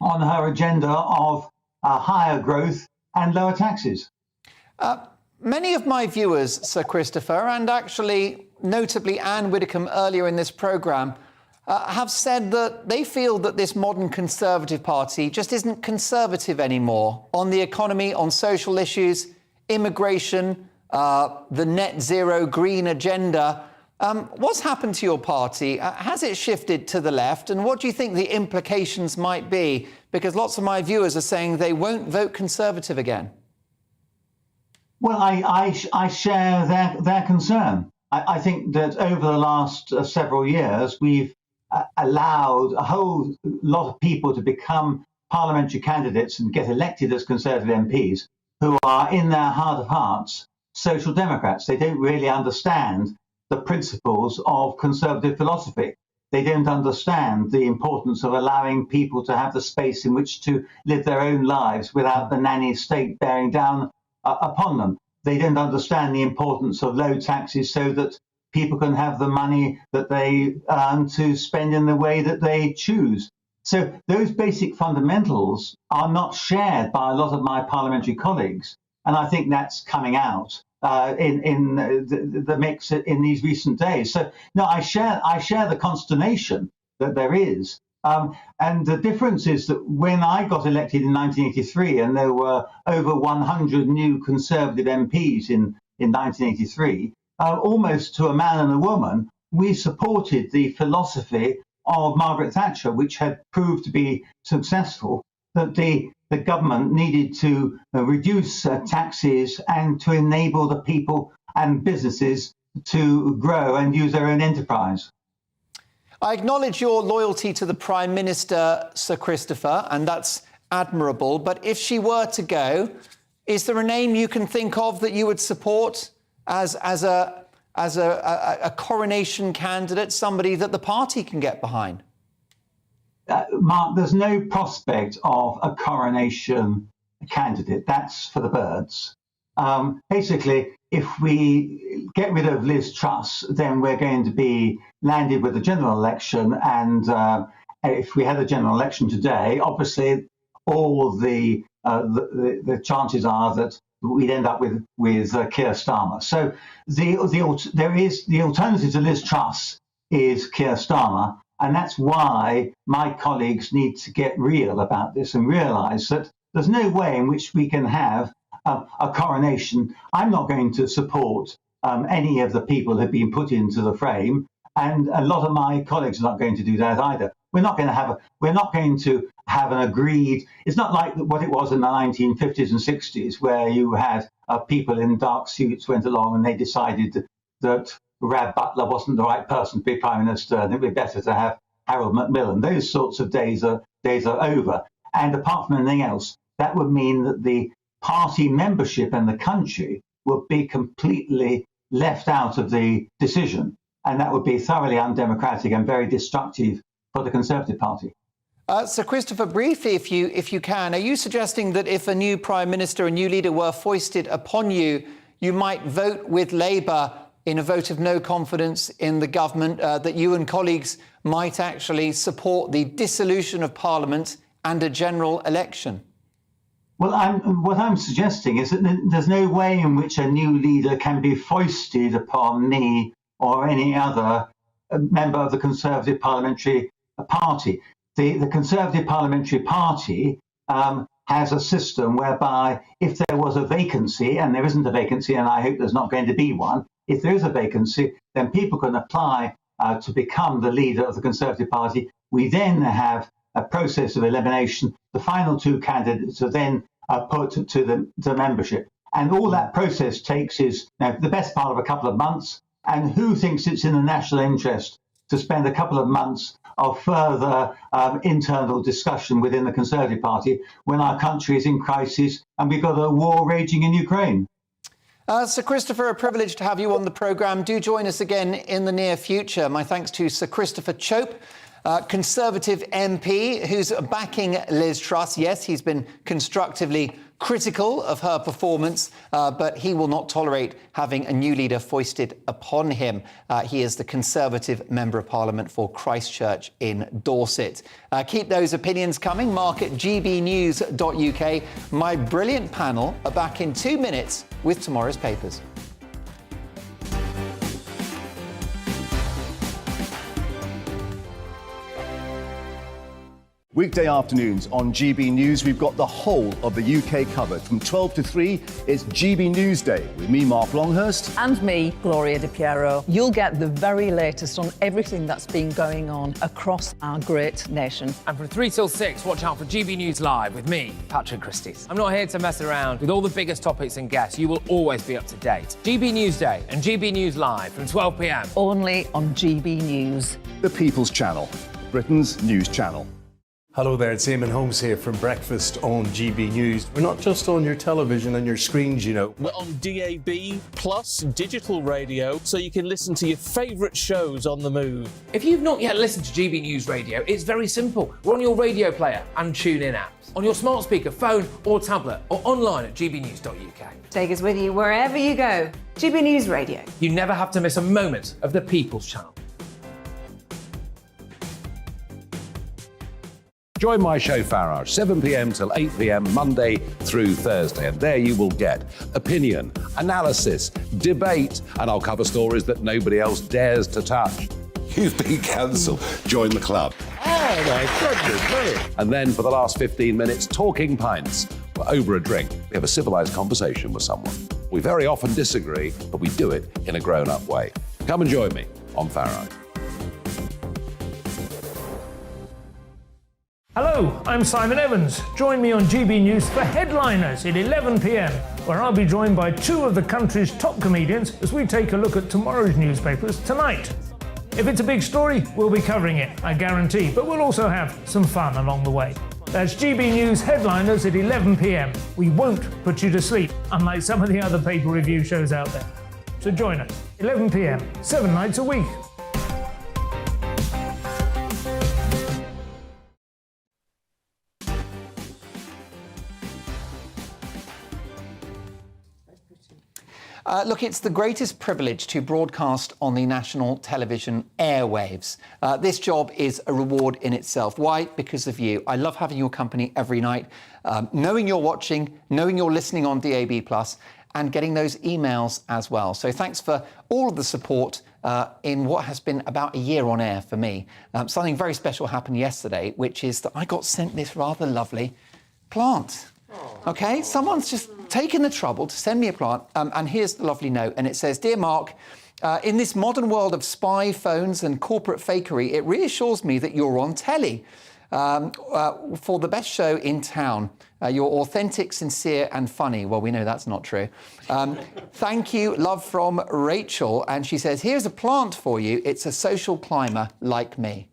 on her agenda of higher growth and lower taxes.
Many of my viewers, Sir Christopher, and actually notably Anne Widdecombe earlier in this programme, have said that they feel that this modern Conservative Party just isn't conservative anymore on the economy, on social issues, immigration, the net zero green agenda. What's happened to your party? Has it shifted to the left? And what do you think the implications might be? Because lots of my viewers are saying they won't vote Conservative again.
Well, I share their concern. I think that over the last several years, we've allowed a whole lot of people to become parliamentary candidates and get elected as Conservative MPs who are, in their heart of hearts, social democrats. They don't really understand the principles of Conservative philosophy. They don't understand the importance of allowing people to have the space in which to live their own lives without the nanny state bearing down upon them. They don't understand the importance of low taxes so that people can have the money that they earn to spend in the way that they choose. So those basic fundamentals are not shared by a lot of my parliamentary colleagues. And I think that's coming out in the mix in these recent days. So no, I share the consternation that there is. And the difference is that when I got elected in 1983 and there were over 100 new Conservative MPs in in 1983, almost to a man and a woman, we supported the philosophy of Margaret Thatcher, which had proved to be successful, that the government needed to reduce taxes and to enable the people and businesses to grow and use their own enterprise.
I acknowledge your loyalty to the Prime Minister, Sir Christopher, and that's admirable. But if she were to go, is there a name you can think of that you would support as a coronation candidate, somebody that the party can get behind?
Mark, there's no prospect of a coronation candidate. That's for the birds. Basically, if we get rid of Liz Truss, then we're going to be landed with a general election. And if we had a general election today, obviously, all the chances are that we'd end up with Keir Starmer. So the alternative to Liz Truss is Keir Starmer. And that's why my colleagues need to get real about this and realise that there's no way in which we can have a coronation. I'm not going to support any of the people who've been put into the frame, and a lot of my colleagues are not going to do that either. We're not going to have an agreed. It's not like what it was in the 1950s and 60s, where you had people in dark suits went along and they decided that Rab Butler wasn't the right person to be Prime Minister, and it'd be better to have Harold Macmillan. Those sorts of days are over. And apart from anything else, that would mean that the party membership in the country would be completely left out of the decision. And that would be thoroughly undemocratic and very destructive for the Conservative Party.
Sir Christopher, briefly, if you can, are you suggesting that if a new Prime Minister, a new leader were foisted upon you, you might vote with Labour in a vote of no confidence in the government, that you and colleagues might actually support the dissolution of Parliament and a general election?
Well, what I'm suggesting is that there's no way in which a new leader can be foisted upon me or any other member of the Conservative Parliamentary Party. The Conservative Parliamentary Party has a system whereby if there was a vacancy, and there isn't a vacancy, and I hope there's not going to be one, if there is a vacancy, then people can apply to become the leader of the Conservative Party. We then have a process of elimination. The final two candidates are then put to the membership. And all that process takes is the best part of a couple of months. And who thinks it's in the national interest to spend a couple of months of further internal discussion within the Conservative Party when our country is in crisis and we've got a war raging in Ukraine?
Sir Christopher, a privilege to have you on the programme. Do join us again in the near future. My thanks to Sir Christopher Chope, Conservative MP, who's backing Liz Truss. Yes, he's been constructively critical of her performance, but he will not tolerate having a new leader foisted upon him. He is the Conservative Member of Parliament for Christchurch in Dorset. Keep those opinions coming. Mark at gbnews.uk. My brilliant panel are back in 2 minutes with tomorrow's papers.
Weekday afternoons on GB News, we've got the whole of the UK covered. From 12 to 3, it's GB News Day with me, Mark Longhurst.
And me, Gloria Di Piero. You'll get the very latest on everything that's been going on across our great nation.
And from 3 till 6, watch out for GB News Live with me, Patrick Christys. I'm not here to mess around with all the biggest topics and guests. You will always be up to date. GB News Day and GB News Live from 12 p.m.
Only on GB News.
The People's Channel, Britain's news channel.
Hello there, it's Eamon Holmes here from Breakfast on GB News. We're not just on your television and your screens, you know.
We're on DAB plus digital radio, so you can listen to your favourite shows on the move.
If you've not yet listened to GB News Radio, it's very simple. We're on your radio player and TuneIn apps, on your smart speaker, phone or tablet, or online at gbnews.uk.
Take us with you wherever you go. GB News Radio.
You never have to miss a moment of the People's Channel.
Join my show Farage, 7 p.m. till 8 p.m. Monday through Thursday. And there you will get opinion, analysis, debate, and I'll cover stories that nobody else dares to touch.
You've been cancelled. Join the club.
Oh, my goodness me. And then for the last 15 minutes, talking pints. We're over a drink. We have a civilised conversation with someone. We very often disagree, but we do it in a grown-up way. Come and join me on Farage.
Hello, I'm Simon Evans. Join me on GB News for Headliners at 11 p.m, where I'll be joined by two of the country's top comedians as we take a look at tomorrow's newspapers tonight. If it's a big story, we'll be covering it, I guarantee, but we'll also have some fun along the way. That's GB News Headliners at 11 p.m. We won't put you to sleep, unlike some of the other pay-per-review shows out there. So join us, 11 p.m, 7 nights a week.
Look, it's the greatest privilege to broadcast on the national television airwaves. This job is a reward in itself. Why? Because of you. I love having your company every night, knowing you're watching, knowing you're listening on DAB+, and getting those emails as well. So thanks for all of the support in what has been about a year on air for me. Something very special happened yesterday, which is that I got sent this rather lovely plant. OK, someone's just taken the trouble to send me a plant, and here's the lovely note, and it says, "Dear Mark, in this modern world of spy phones and corporate fakery, it reassures me that you're on telly for the best show in town. You're authentic, sincere and funny." Well, we know that's not true. "Thank you, love from Rachel." And she says, "Here's a plant for you. It's a social climber like me."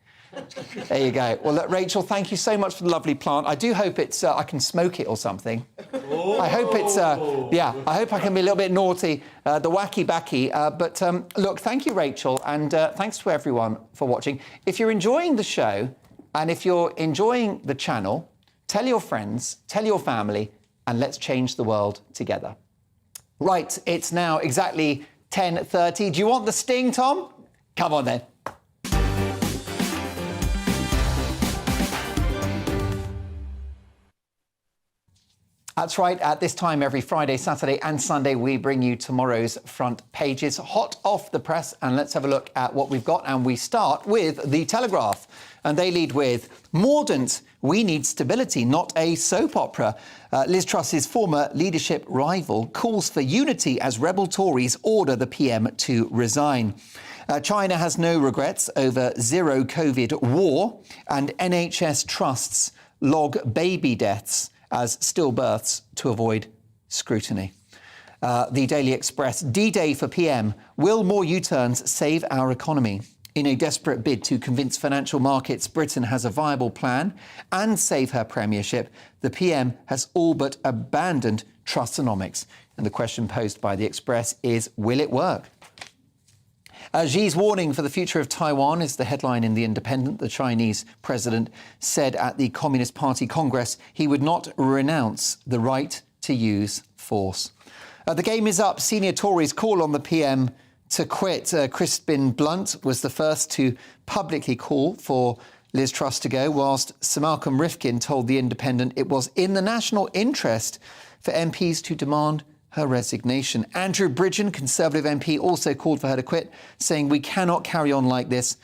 There you go. Well, look, Rachel, thank you so much for the lovely plant. I do hope it's I can smoke it or something. I hope it's I hope I can be a little bit naughty, the wacky backy. But look, thank you, Rachel, and thanks to everyone for watching. If you're enjoying the show and if you're enjoying the channel, tell your friends, tell your family, and let's change the world together. Right, it's now exactly 10:30. Do you want the sting, Tom? Come on then. That's right, at this time every Friday, Saturday and Sunday, we bring you tomorrow's front pages, hot off the press, and let's have a look at what we've got. And we start with The Telegraph, and they lead with, "Mordaunt, we need stability, not a soap opera." Liz Truss's former leadership rival calls for unity as rebel Tories order the PM to resign. China has no regrets over zero COVID war, and NHS trusts log baby deaths as stillbirths to avoid scrutiny. The Daily Express, D-Day for PM. Will more U-turns save our economy? In a desperate bid to convince financial markets Britain has a viable plan and save her premiership, the PM has all but abandoned Trussonomics. And the question posed by the Express is, will it work? Xi's warning for the future of Taiwan is the headline in The Independent. The Chinese president said at the Communist Party Congress he would not renounce the right to use force. The game is up. Senior Tories call on the PM to quit. Crispin Blunt was the first to publicly call for Liz Truss to go, whilst Sir Malcolm Rifkin told The Independent it was in the national interest for MPs to demand her resignation. Andrew Bridgen, Conservative MP, also called for her to quit, saying we cannot carry on like this.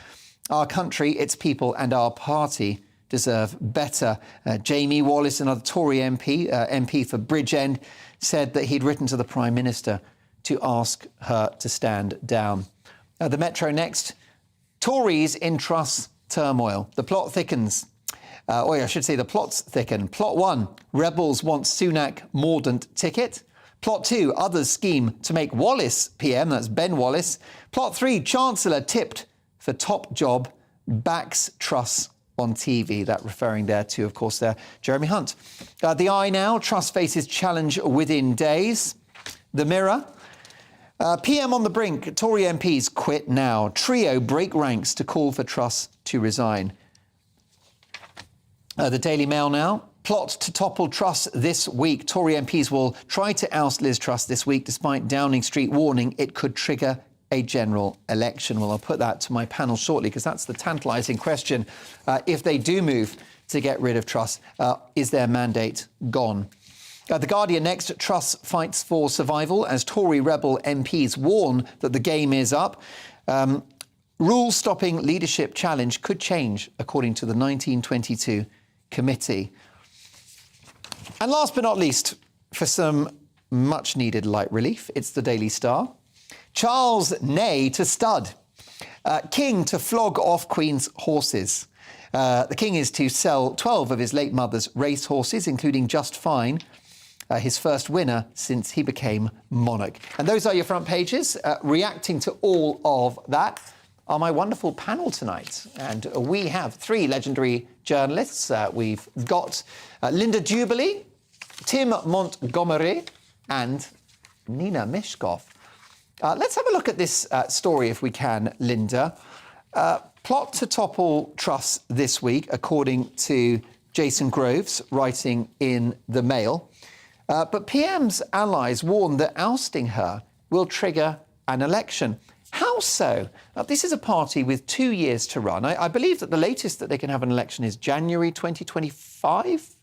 Our country, its people and our party deserve better. Jamie Wallis, another Tory MP for Bridgend, said that he'd written to the Prime Minister to ask her to stand down. The Metro next. Tories in Truss turmoil. The plot thickens. I should say the plots thicken. Plot 1, rebels want Sunak Mordaunt ticket. Plot 2, others scheme to make Wallace PM, that's Ben Wallace. Plot 3, Chancellor tipped for top job, backs Truss on TV. That referring there to, of course, Jeremy Hunt. The Eye now, Truss faces challenge within days. The Mirror, PM on the brink, Tory MPs quit now. Trio break ranks to call for Truss to resign. The Daily Mail now. Plot to topple Truss this week. Tory MPs will try to oust Liz Truss this week, despite Downing Street warning it could trigger a general election. Well, I'll put that to my panel shortly, because that's the tantalising question. If they do move to get rid of Truss, is their mandate gone? The Guardian next. Truss fights for survival as Tory rebel MPs warn that the game is up. Rule-stopping leadership challenge could change, according to the 1922 committee. And last but not least, for some much needed light relief. It's the Daily Star. Charles Ney to stud. King to flog off Queen's horses. The King is to sell 12 of his late mother's race horses, including Just Fine, his first winner since he became monarch. And those are your front pages. Reacting to all of that are my wonderful panel tonight. And we have 3 legendary journalists. We've got Linda Jubilee, Tim Montgomery and Nina Mishkov. Let's have a look at this story if we can, Linda. Plot to topple Truss this week, according to Jason Groves, writing in The Mail. But PM's allies warn that ousting her will trigger an election. How so? Now, this is a party with 2 years to run. I believe that the latest that they can have an election is January 2025?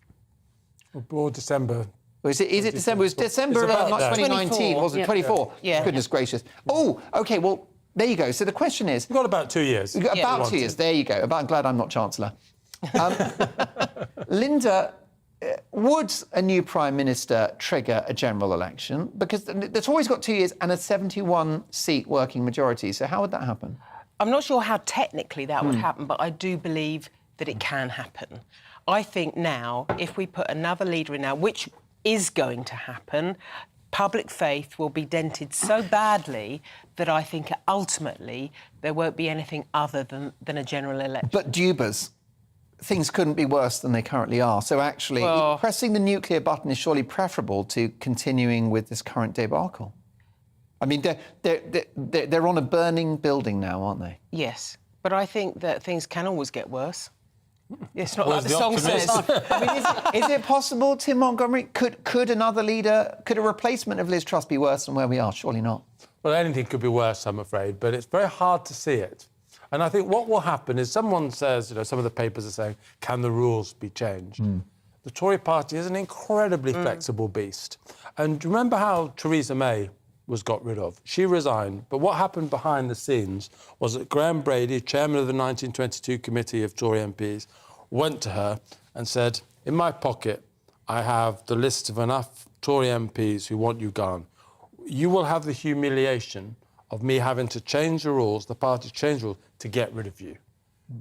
Or December.
Or is it December? It was December, not 2019, wasn't it? 24?
Yeah.
Goodness gracious. Oh, OK, well, there you go. So the question is...
We've got about 2 years.
We've got about 2 years. There you go. I'm glad I'm not Chancellor. Linda, would a new Prime Minister trigger a general election? Because the Tories got 2 years and a 71-seat working majority. So how would that happen?
I'm not sure how technically that would happen, but I do believe that it can happen. I think now, if we put another leader in now, which is going to happen, public faith will be dented so badly that I think ultimately there won't be anything other than a general election.
But Dubas, things couldn't be worse than they currently are. So actually, pressing the nuclear button is surely preferable to continuing with this current debacle. I mean, they're on a burning building now, aren't they?
Yes, but I think that things can always get worse. It's not like the song says.
I mean, is it possible, Tim Montgomery? Could another leader, could a replacement of Liz Truss be worse than where we are? Surely not.
Well, anything could be worse, I'm afraid, but it's very hard to see it. And I think what will happen is someone says, some of the papers are saying, can the rules be changed? The Tory party is an incredibly flexible beast. And remember how Theresa May was got rid of? She resigned, but what happened behind the scenes was that Graham Brady, chairman of the 1922 committee of Tory MPs, went to her and said, in my pocket, I have the list of enough Tory MPs who want you gone. You will have the humiliation of me having to change the rules, the party change the rules, to get rid of you.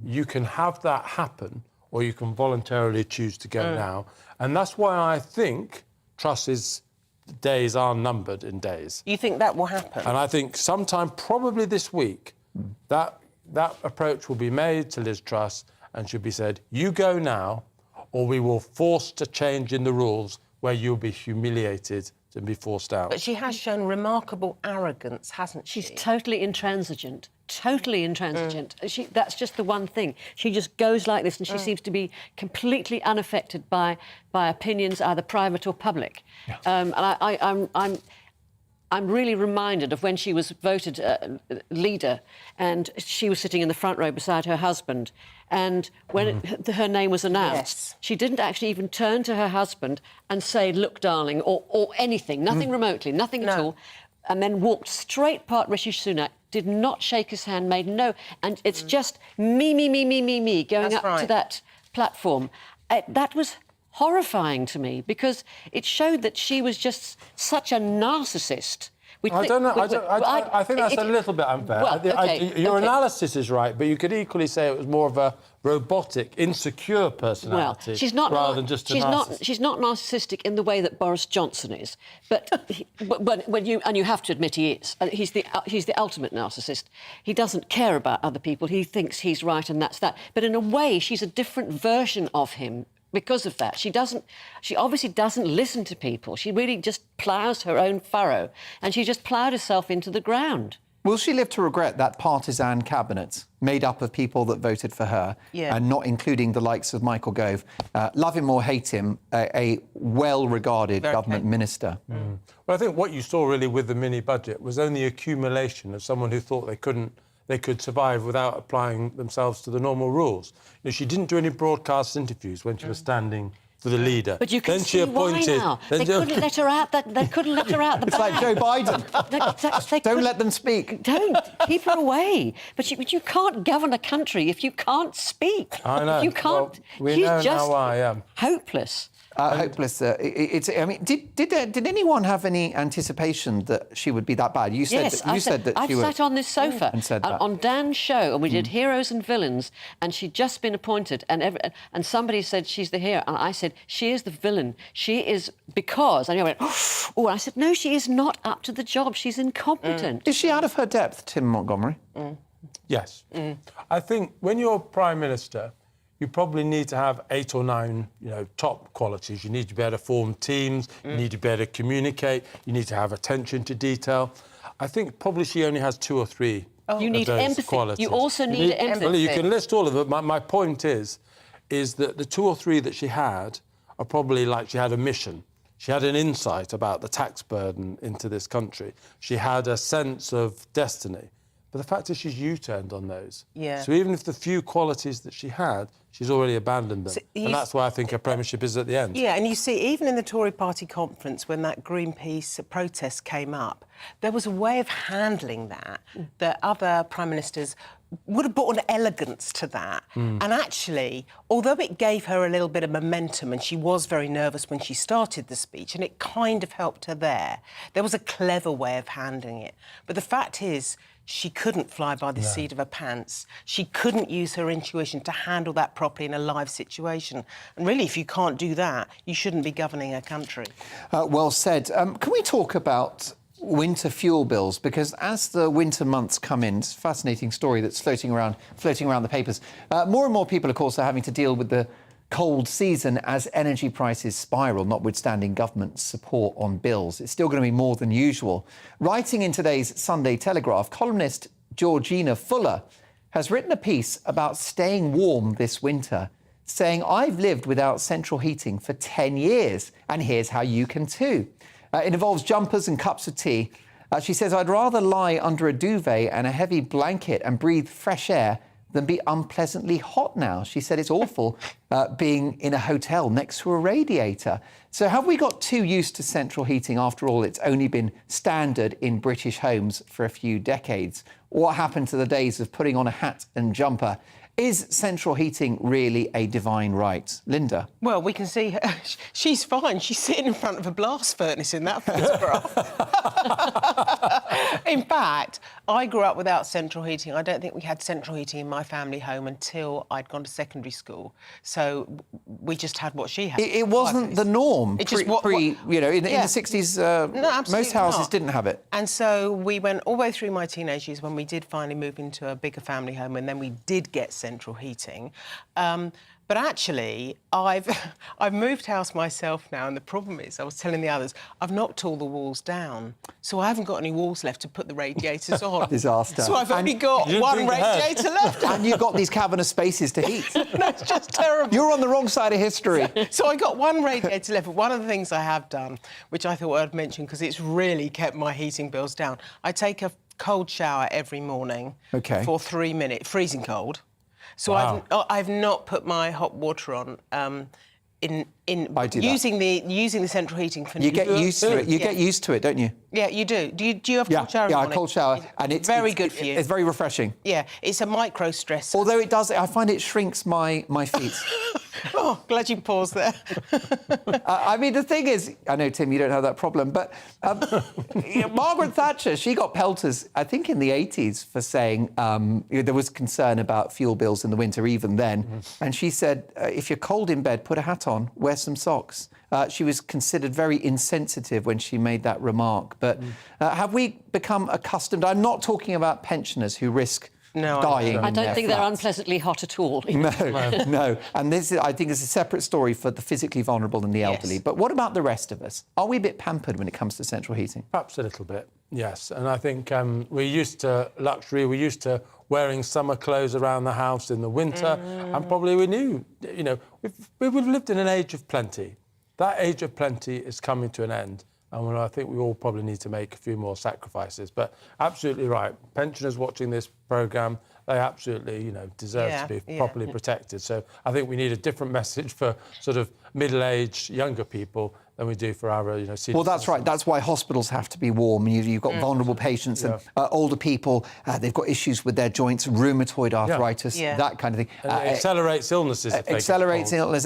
You can have that happen, or you can voluntarily choose to go now. And that's why I think Truss's days are numbered in days.
You think that will happen?
And I think sometime, probably this week, that approach will be made to Liz Truss and should be said, you go now, or we will force a change in the rules where you'll be humiliated and be forced out.
But she has shown remarkable arrogance, hasn't she?
She's totally intransigent. Totally intransigent. That's just the one thing. She just goes like this, and she seems to be completely unaffected by opinions, either private or public. Yeah. And I'm really reminded of when she was voted leader, and she was sitting in the front row beside her husband. And when her name was announced, she didn't actually even turn to her husband and say, "Look, darling," or anything, nothing remotely, nothing at all, and then walked straight past Rishi Sunak, did not shake his hand, made no... And it's just me, going up to that platform. That was horrifying to me, because it showed that she was just such a narcissist.
I don't know. I think that's a little bit unfair.
Well,
your analysis is right, but you could equally say it was more of a robotic, insecure personality,
well, she's not,
rather than just a narcissist.
She's not narcissistic in the way that Boris Johnson is, but when you have to admit he is. He's the ultimate narcissist. He doesn't care about other people. He thinks he's right, and that's that. But in a way, she's a different version of him. Because of that, she obviously doesn't listen to people. She really just ploughs her own furrow, and she just ploughed herself into the ground.
Will she live to regret that partisan cabinet made up of people that voted for her, and not including the likes of Michael Gove? Love him or hate him, a well-regarded government minister.
Well, I think what you saw really with the mini-budget was only accumulation of someone who thought they could survive without applying themselves to the normal rules. She didn't do any broadcast interviews when she was standing for the leader.
But you can see why now. They couldn't let her out. They couldn't let her out the
It's like Joe Biden. Don't let them speak.
Don't. Keep her away. But you can't govern a country if you can't speak.
I know.
If you can't.
Well, we
she's
know
just
now why,
hopeless.
Hopeless. I mean, did anyone have any anticipation that she would be that bad? You said
yes,
that. You said that
I've
she
sat on this sofa
and said that.
on Dan's show, and we did Heroes and Villains, and she'd just been appointed, and somebody said she's the hero, and I said she is the villain. She is because, and I went, oh, I said no, she is not up to the job. She's incompetent.
Is she out of her depth, Tim Montgomery?
Yes. I think when you're Prime Minister, you probably need to have 8 or 9, top qualities. You need to be able to form teams, you need to be able to communicate, you need to have attention to detail. I think probably she only has 2 or 3
You need
of those
empathy.
qualities.
You also need empathy.
Well, you can list all of them. My point is that the 2 or 3 that she had are probably like she had a mission. She had an insight about the tax burden into this country. She had a sense of destiny. But the fact is she's U-turned on those.
Yeah.
So even if the few qualities that she had, she's already abandoned them.
So
and that's why I think her premiership is at the end.
Yeah, and you see, even in the Tory party conference, when that Greenpeace protest came up, there was a way of handling that other Prime Ministers would have brought an elegance to that. And actually, although it gave her a little bit of momentum, and she was very nervous when she started the speech, and it kind of helped her there was a clever way of handling it. But the fact is, she couldn't fly by the seat of her pants. She couldn't use her intuition to handle that properly in a live situation. And really, if you can't do that, you shouldn't be governing a country.
Well said. Can we talk about winter fuel bills? Because as the winter months come in, it's a fascinating story that's floating around the papers. More and more people, of course, are having to deal with the cold season as energy prices spiral, notwithstanding government support on bills. It's still going to be more than usual. Writing in today's Sunday Telegraph, columnist Georgina Fuller has written a piece about staying warm this winter, saying, I've lived without central heating for 10 years, and here's how you can too. It involves jumpers and cups of tea. She says, I'd rather lie under a duvet and a heavy blanket and breathe fresh air than be unpleasantly hot now. She said it's awful being in a hotel next to a radiator. So have we got too used to central heating? After all, it's only been standard in British homes for a few decades. What happened to the days of putting on a hat and jumper? Is central heating really a divine right? Linda?
Well, we can see her. She's fine. She's sitting in front of a blast furnace in that photograph. In fact, I grew up without central heating. I don't think we had central heating in my family home until I'd gone to secondary school. So we just had what she had.
It wasn't the norm.
It just
in the 60s, most houses didn't have it.
And so we went all the way through my teenage years when we did finally move into a bigger family home, and then we did get central heating. But actually, I've moved house myself now, and the problem is, I was telling the others, I've knocked all the walls down, so I haven't got any walls left to put the radiators on.
Disaster.
So I've only got one radiator left.
And you've got these cavernous spaces to heat.
No, it's just terrible.
You're on the wrong side of history.
So I got one radiator left. But one of the things I have done, which I thought I'd mention because it's really kept my heating bills down, I take a cold shower every morning for 3 minutes, freezing cold. So I've not put my hot water on using the central heating for.
You get used to it. You get used to it, don't you?
Yeah, you do. Do you have cold shower?
Yeah, a cold shower, and it's
very good for you.
It's very refreshing.
Yeah, it's a micro stress.
Although it does, I find it shrinks my feet.
Oh, glad you paused there.
I mean, the thing is, I know, Tim, you don't have that problem, but Margaret Thatcher, she got pelters, I think, in the 80s for saying there was concern about fuel bills in the winter even then. And she said, if you're cold in bed, put a hat on, wear some socks. She was considered very insensitive when she made that remark. But have we become accustomed? I'm not talking about pensioners who risk dying.
I don't think they're unpleasantly hot at all.
No. And this, I think, is a separate story for the physically vulnerable and the elderly. But what about the rest of us? Are we a bit pampered when it comes to central heating?
Perhaps a little bit, yes. And I think we're used to luxury. We're used to wearing summer clothes around the house in the winter. And probably we knew, we've lived in an age of plenty. That age of plenty is coming to an end. And I think we all probably need to make a few more sacrifices. But absolutely right. Pensioners watching this programme, they absolutely, deserve to be properly protected. So I think we need a different message for sort of middle-aged, younger people. than we do for our, senior
Well, that's
citizens.
right. That's why hospitals have to be warm. You've got vulnerable patients and older people. They've got issues with their joints, rheumatoid arthritis, that kind of thing.
And it accelerates illnesses. If they
accelerates illness,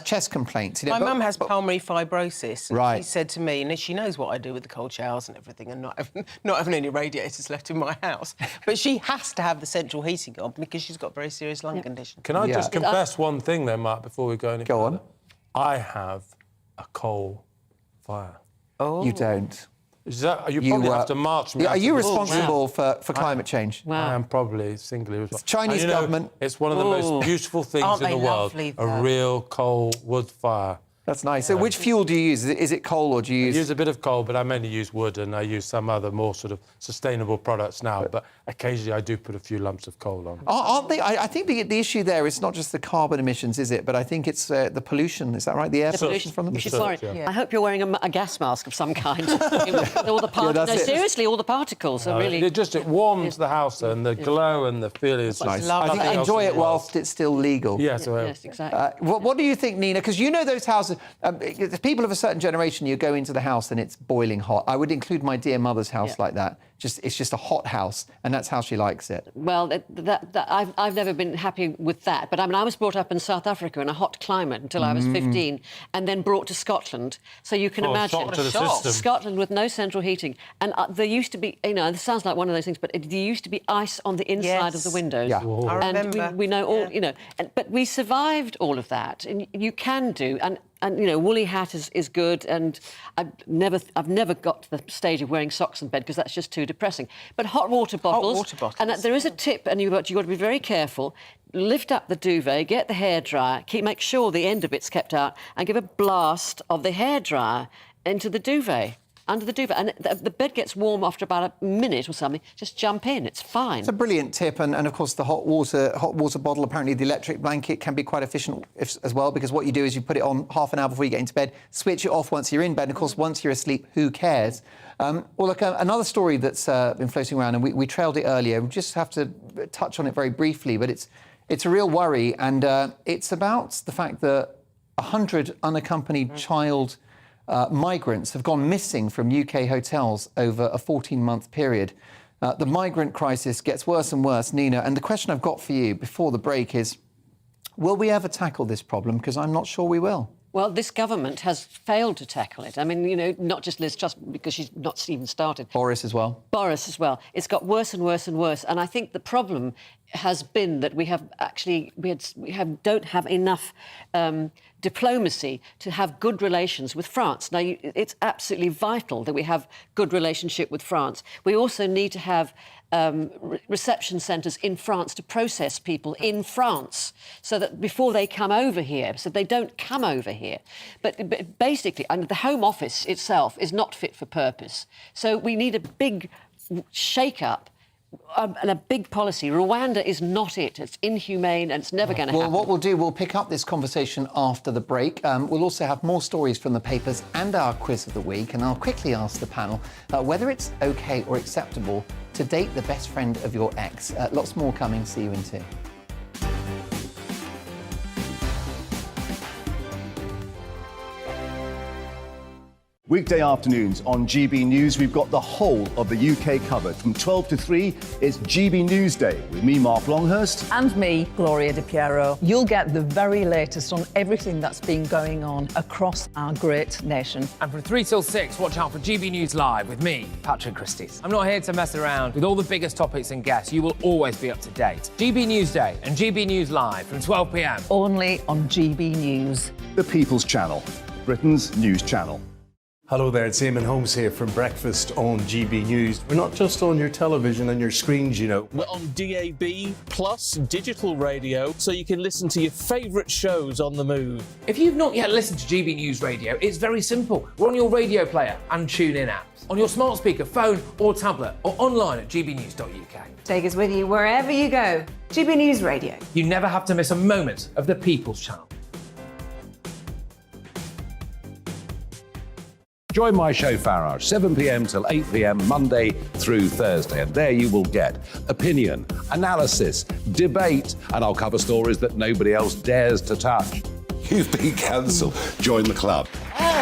chest complaints.
My mum has pulmonary fibrosis.
Right.
She said to me, and she knows what I do with the cold showers and everything, and not having any radiators left in my house. But she has to have the central heating on because she's got very serious lung condition.
Can I just confess one thing, then, Mark, before we go any further?
Go on.
I have a coal fire.
Oh.
You don't.
You probably have to march me.
Are you responsible for climate change?
I am probably singly responsible.
Chinese government.
It's one of the most beautiful things in the world. A real coal wood fire.
That's nice. So which fuel do you use? Is it coal or do you use...
I use a bit of coal, but I mainly use wood, and I use some other more sort of sustainable products now. But occasionally I do put a few lumps of coal on.
Aren't they? I think the issue there is not just the carbon emissions, is it? But I think it's the pollution. Is that right? The air pollution from them?
I hope you're wearing a gas mask of some kind. All the particles. Seriously, all the particles are really...
It warms the house, and the glow and the feeling is
nice. I think enjoy it whilst it's still legal.
Yes,
exactly.
What do you think, Nina? Because you know those houses... the people of a certain generation, you go into the house and it's boiling hot. I would include my dear mother's house like that. It's just a hot house, and that's how she likes it.
Well, I've never been happy with that. But I mean, I was brought up in South Africa in a hot climate until I was 15, and then brought to Scotland. So you can imagine
shock to the system.
Scotland with no central heating. And there used to be, this sounds like one of those things, but there used to be ice on the inside of the windows.
Yeah.
I remember.
And we know all, but we survived all of that. And you can do, and woolly hat is good, and I've never got to the stage of wearing socks in bed because that's just too depressing. But hot water bottles. And there is a tip, and you've got to be very careful. Lift up the duvet, get the hairdryer, make sure the end of it's kept out, and give a blast of the hairdryer into the duvet. Under the duvet, and the bed gets warm after about a minute or something. Just jump in; it's fine.
It's a brilliant tip, and of course the hot water bottle. Apparently, the electric blanket can be quite efficient as well, because what you do is you put it on half an hour before you get into bed, switch it off once you're in bed, and of course once you're asleep, who cares? Well, look, another story that's been floating around, and we trailed it earlier. We just have to touch on it very briefly, but it's a real worry, and it's about the fact that 100 unaccompanied child migrants have gone missing from UK hotels over a 14-month period. The migrant crisis gets worse and worse, Nina, and the question I've got for you before the break is, will we ever tackle this problem? Because I'm not sure we will.
Well, this government has failed to tackle it. I mean, not just Liz Truss, because she's not even started.
Boris as well.
It's got worse and worse and worse. And I think the problem has been that we don't have enough diplomacy to have good relations with France. Now, it's absolutely vital that we have good relationship with France. We also need to have reception centres in France to process people in France, so that before they come over here, so they don't come over here. But basically, the Home Office itself is not fit for purpose. So we need a big shake-up and a big policy. Rwanda is not it. It's inhumane and it's never going to happen.
Well, what we'll do, we'll pick up this conversation after the break. We'll also have more stories from the papers and our quiz of the week, and I'll quickly ask the panel whether it's OK or acceptable to date the best friend of your ex. Lots more coming. See you in 2.
Weekday afternoons on GB News, we've got the whole of the UK covered. From 12 to 3, it's GB News Day with me, Mark Longhurst.
And me, Gloria Di Piero. You'll get the very latest on everything that's been going on across our great nation.
And from 3 till 6, watch out for GB News Live with me, Patrick Christopher. I'm not here to mess around with all the biggest topics and guests. You will always be up to date. GB News Day and GB News Live from 12 p.m.
Only on GB News.
The People's Channel, Britain's news channel.
Hello there, it's Eamon Holmes here from Breakfast on GB News. We're not just on your television and your screens,
We're on DAB plus digital radio, so you can listen to your favourite shows on the move.
If you've not yet listened to GB News Radio, it's very simple. We're on your radio player and TuneIn apps, on your smart speaker, phone or tablet, or online at gbnews.uk.
Take us with you wherever you go. GB News Radio.
You never have to miss a moment of the People's Channel.
Join my show Farage, 7 p.m. till 8 p.m. Monday through Thursday, and there you will get opinion, analysis, debate, and I'll cover stories that nobody else dares to touch.
You've been cancelled. Join the club.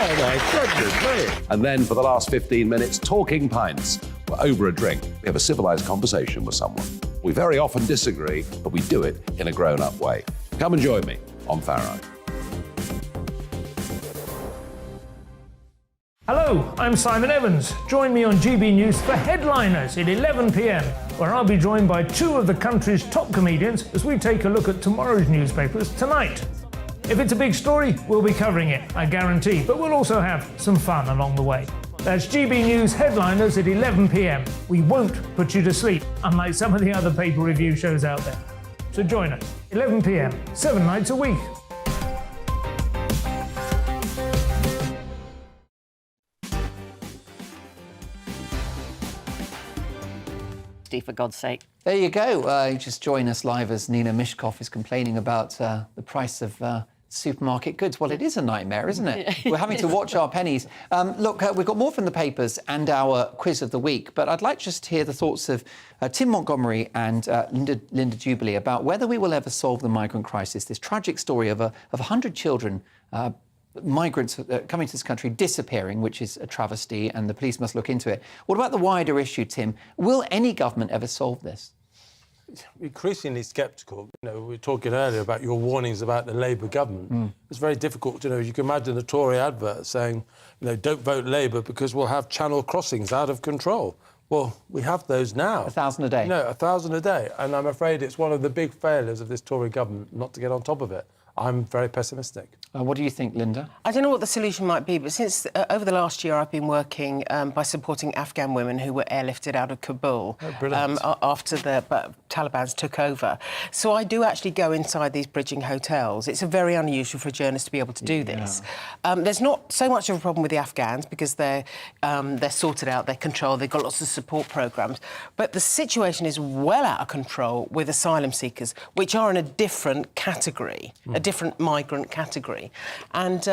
Oh, my goodness me.
And then for the last 15 minutes, talking pints. We're over a drink. We have a civilised conversation with someone. We very often disagree, but we do it in a grown-up way. Come and join me on Farrow.
Hello, I'm Simon Evans. Join me on GB News for Headliners at 11 p.m, where I'll be joined by two of the country's top comedians as we take a look at tomorrow's newspapers tonight. If it's a big story, we'll be covering it, I guarantee, but we'll also have some fun along the way. That's GB News Headliners at 11 p.m. We won't put you to sleep, unlike some of the other paper review shows out there. So join us, 11 p.m, 7 nights a week.
For God's sake.
There you go. You just join us live as Nina Mishkov is complaining about the price of supermarket goods. Well, it is a nightmare, isn't it? We're having to watch our pennies. Look, we've got more from the papers and our quiz of the week, but I'd like just to hear the thoughts of Tim Montgomery and Linda Jubilee about whether we will ever solve the migrant crisis, this tragic story of 100 children migrants coming to this country disappearing, which is a travesty, and the police must look into it. What about the wider issue, Tim? Will any government ever solve this?
Increasingly sceptical. You know, we were talking earlier about your warnings about the Labour government. It's very difficult. You know, you can imagine the Tory advert saying, you know, don't vote Labour because we'll have channel crossings out of control. Well, we have those now.
1,000 a day.
No, 1,000 a day. And I'm afraid it's one of the big failures of this Tory government not to get on top of it. I'm very pessimistic.
What do you think, Linda?
I don't know what the solution might be, but since over the last year I've been working by supporting Afghan women who were airlifted out of Kabul after the Taliban's took over. So I do actually go inside these bridging hotels. It's very unusual for a journalist to be able to do this. There's not so much of a problem with the Afghans because they're sorted out, they're controlled, they've got lots of support programmes. But the situation is well out of control with asylum seekers, which are in a different category, a different migrant category. And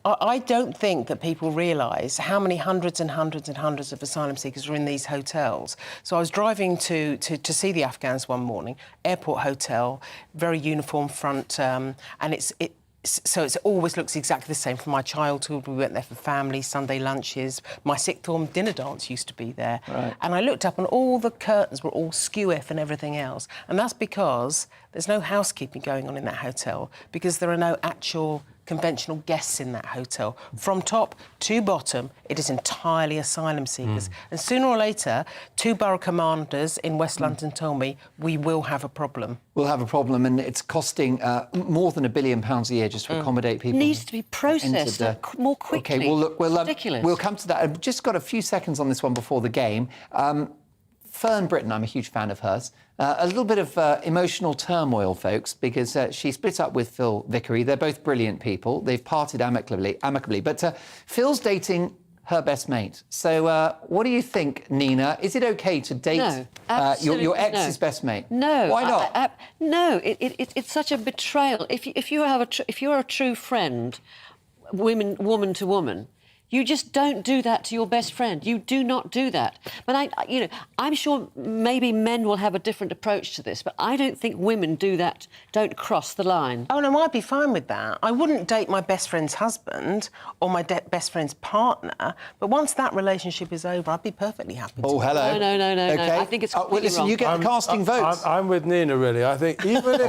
I don't think that people realise how many hundreds and hundreds and hundreds of asylum seekers are in these hotels. So I was driving to see the Afghans one morning, airport hotel, very uniform front, and so it always looks exactly the same. From my childhood, we went there for family, Sunday lunches. My sixth form dinner dance used to be there. Right. And I looked up and all the curtains were all skew-if and everything else. And that's because there's no housekeeping going on in that hotel because there are no actual conventional guests in that hotel. From top to bottom, it is entirely asylum seekers. And sooner or later, two borough commanders in West London told me we will have a problem.
We'll have a problem, and it's costing more than £1 billion a year just to accommodate people.
It needs to be processed more quickly.
OK, well, look,
ridiculous.
We'll come to that. I've just got a few seconds on this one before the game. Fern Britton, I'm a huge fan of hers. A little bit of emotional turmoil, folks, because she split up with Phil Vickery. They're both brilliant people. They've parted amicably. But Phil's dating her best mate. So what do you think, Nina? Is it OK to date your ex's best mate?
No.
Why not?
No, it's such a betrayal. If you're a true friend, woman to woman, you just don't do that to your best friend. You do not do that. But I'm sure maybe men will have a different approach to this, but I don't think women do that, don't cross the line.
Oh, no, I'd be fine with that. I wouldn't date my best friend's husband or my best friend's partner, but once that relationship is over, I'd be perfectly happy to.
Oh, hello.
No.
Okay.
I think it's completely
listen,
wrong.
you get the casting votes.
I'm with Nina, really. I think even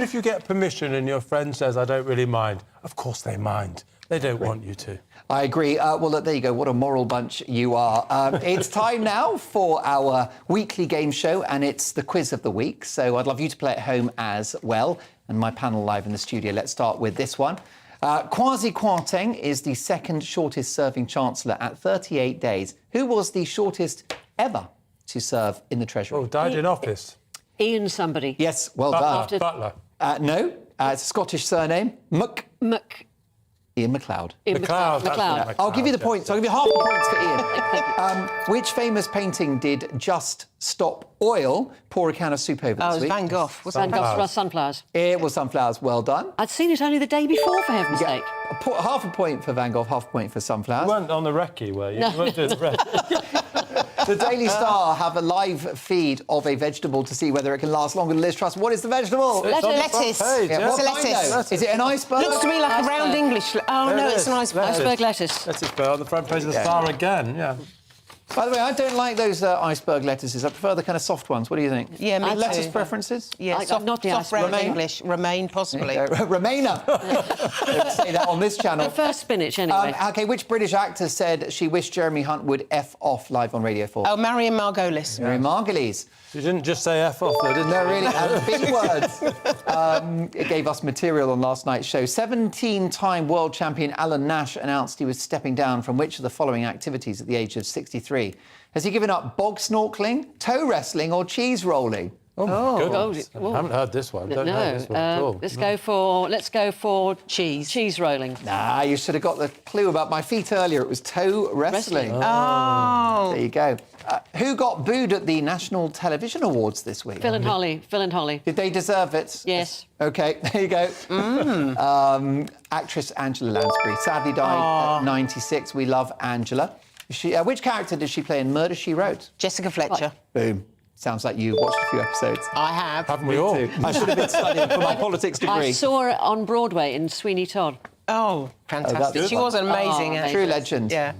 if you get permission and your friend says, I don't really mind, of course they mind. They don't want you to.
I agree. Well, look, there you go. What a moral bunch you are. It's time now for our weekly game show, and it's the quiz of the week. So I'd love you to play at home as well. And my panel live in the studio. Let's start with this one. Kwasi Kwarteng is the second shortest serving Chancellor at 38 days. Who was the shortest ever to serve in the Treasury?
Oh, died in office.
Ian somebody.
Yes, well done.
Butler.
No, it's a Scottish surname. Ian MacLeod.
MacLeod.
I'll give you the points. I'll give you half the points for Ian. Which famous painting did Just Stop Oil pour a can of soup over this week?
It was Van Gogh.
Van Gogh's Sunflowers.
It was Sunflowers. Well done.
I'd seen it only the day before, for heaven's sake.
Half a point for Van Gogh, half a point for Sunflowers.
You weren't on the recce, were you? You weren't doing the recce.
The Daily Star have a live feed of a vegetable to see whether it can last longer than Liz Truss. What is the vegetable?
Lettuce.
What
It's
kind,
lettuce.
though? Is it an iceberg?
Looks to me like a round English. Oh, no, it's an iceberg.
Iceberg lettuce.
Lettuce bird on the front page of the Star again, yeah.
By the way, I don't like those iceberg lettuces. I prefer the kind of soft ones. What do you think?
Yeah, me
Lettuce
too.
preferences?
Yeah, soft round English. Remain, possibly.
Remainer. Don't say that on this channel.
Prefer spinach, anyway.
OK, which British actor said she wished Jeremy Hunt would F off live on Radio 4?
Oh, Marion Margolis.
Marion Margolis.
She didn't just say F off, though, did she?
No, really, big words. It gave us material on last night's show. 17-time world champion Alan Nash announced he was stepping down from which of the following activities at the age of 63? Has he given up bog snorkeling, toe wrestling or cheese rolling?
Oh, goodness. I haven't heard this one. Don't know this one at all.
Let's go for cheese rolling.
Nah, you should have got the clue about my feet earlier. It was toe wrestling.
Oh.
There you go. Who got booed at the National Television Awards this week?
Phil and Holly.
Did they deserve it?
Yes.
OK, there you go. Actress Angela Lansbury sadly died at 96. We love Angela. Which character did she play in Murder, She Wrote?
Jessica Fletcher.
Boom. Sounds like you watched a few episodes.
I have.
Haven't we all?
I should have been studying for my politics degree.
I saw her on Broadway in Sweeney Todd.
Oh, fantastic. She was amazing.
True legend.
Yeah.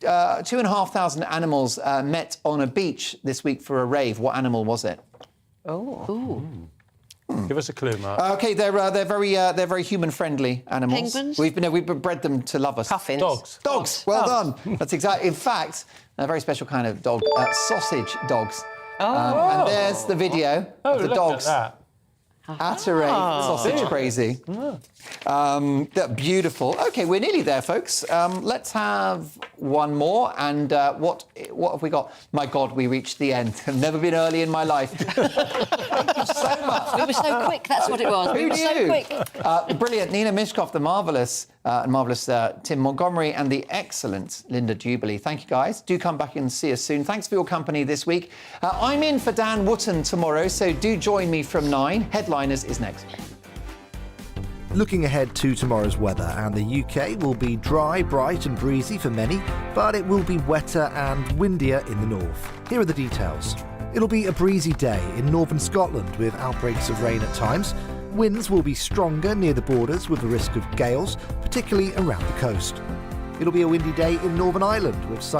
2,500 animals met on a beach this week for a rave. What animal was it?
Oh.
Give us a clue, Mark.
OK, they're very human-friendly animals.
Penguins?
We've bred them to love us.
Puffins.
Dogs. Well done. That's exactly. In fact, a very special kind of dog, sausage dogs. And there's the video of the dogs at a rave. Sausage crazy. They're beautiful. OK, we're nearly there, folks. Let's have one more. And what have we got? My God, we reached the end. I've never been early in my life. Thank you so much.
We were so quick, that's what it was. We were so quick.
Brilliant. Nina Mishkov, the marvellous Tim Montgomery and the excellent Linda Jubilee. Thank you, guys. Do come back and see us soon. Thanks for your company this week. I'm in for Dan Wootton tomorrow, so do join me from 9. Headliners is next.
Looking ahead to tomorrow's weather, and the UK will be dry, bright and breezy for many, but it will be wetter and windier in the north. Here are the details. It'll be a breezy day in northern Scotland with outbreaks of rain at times. Winds will be stronger near the borders with the risk of gales, particularly around the coast. It'll be a windy day in Northern Ireland with sunny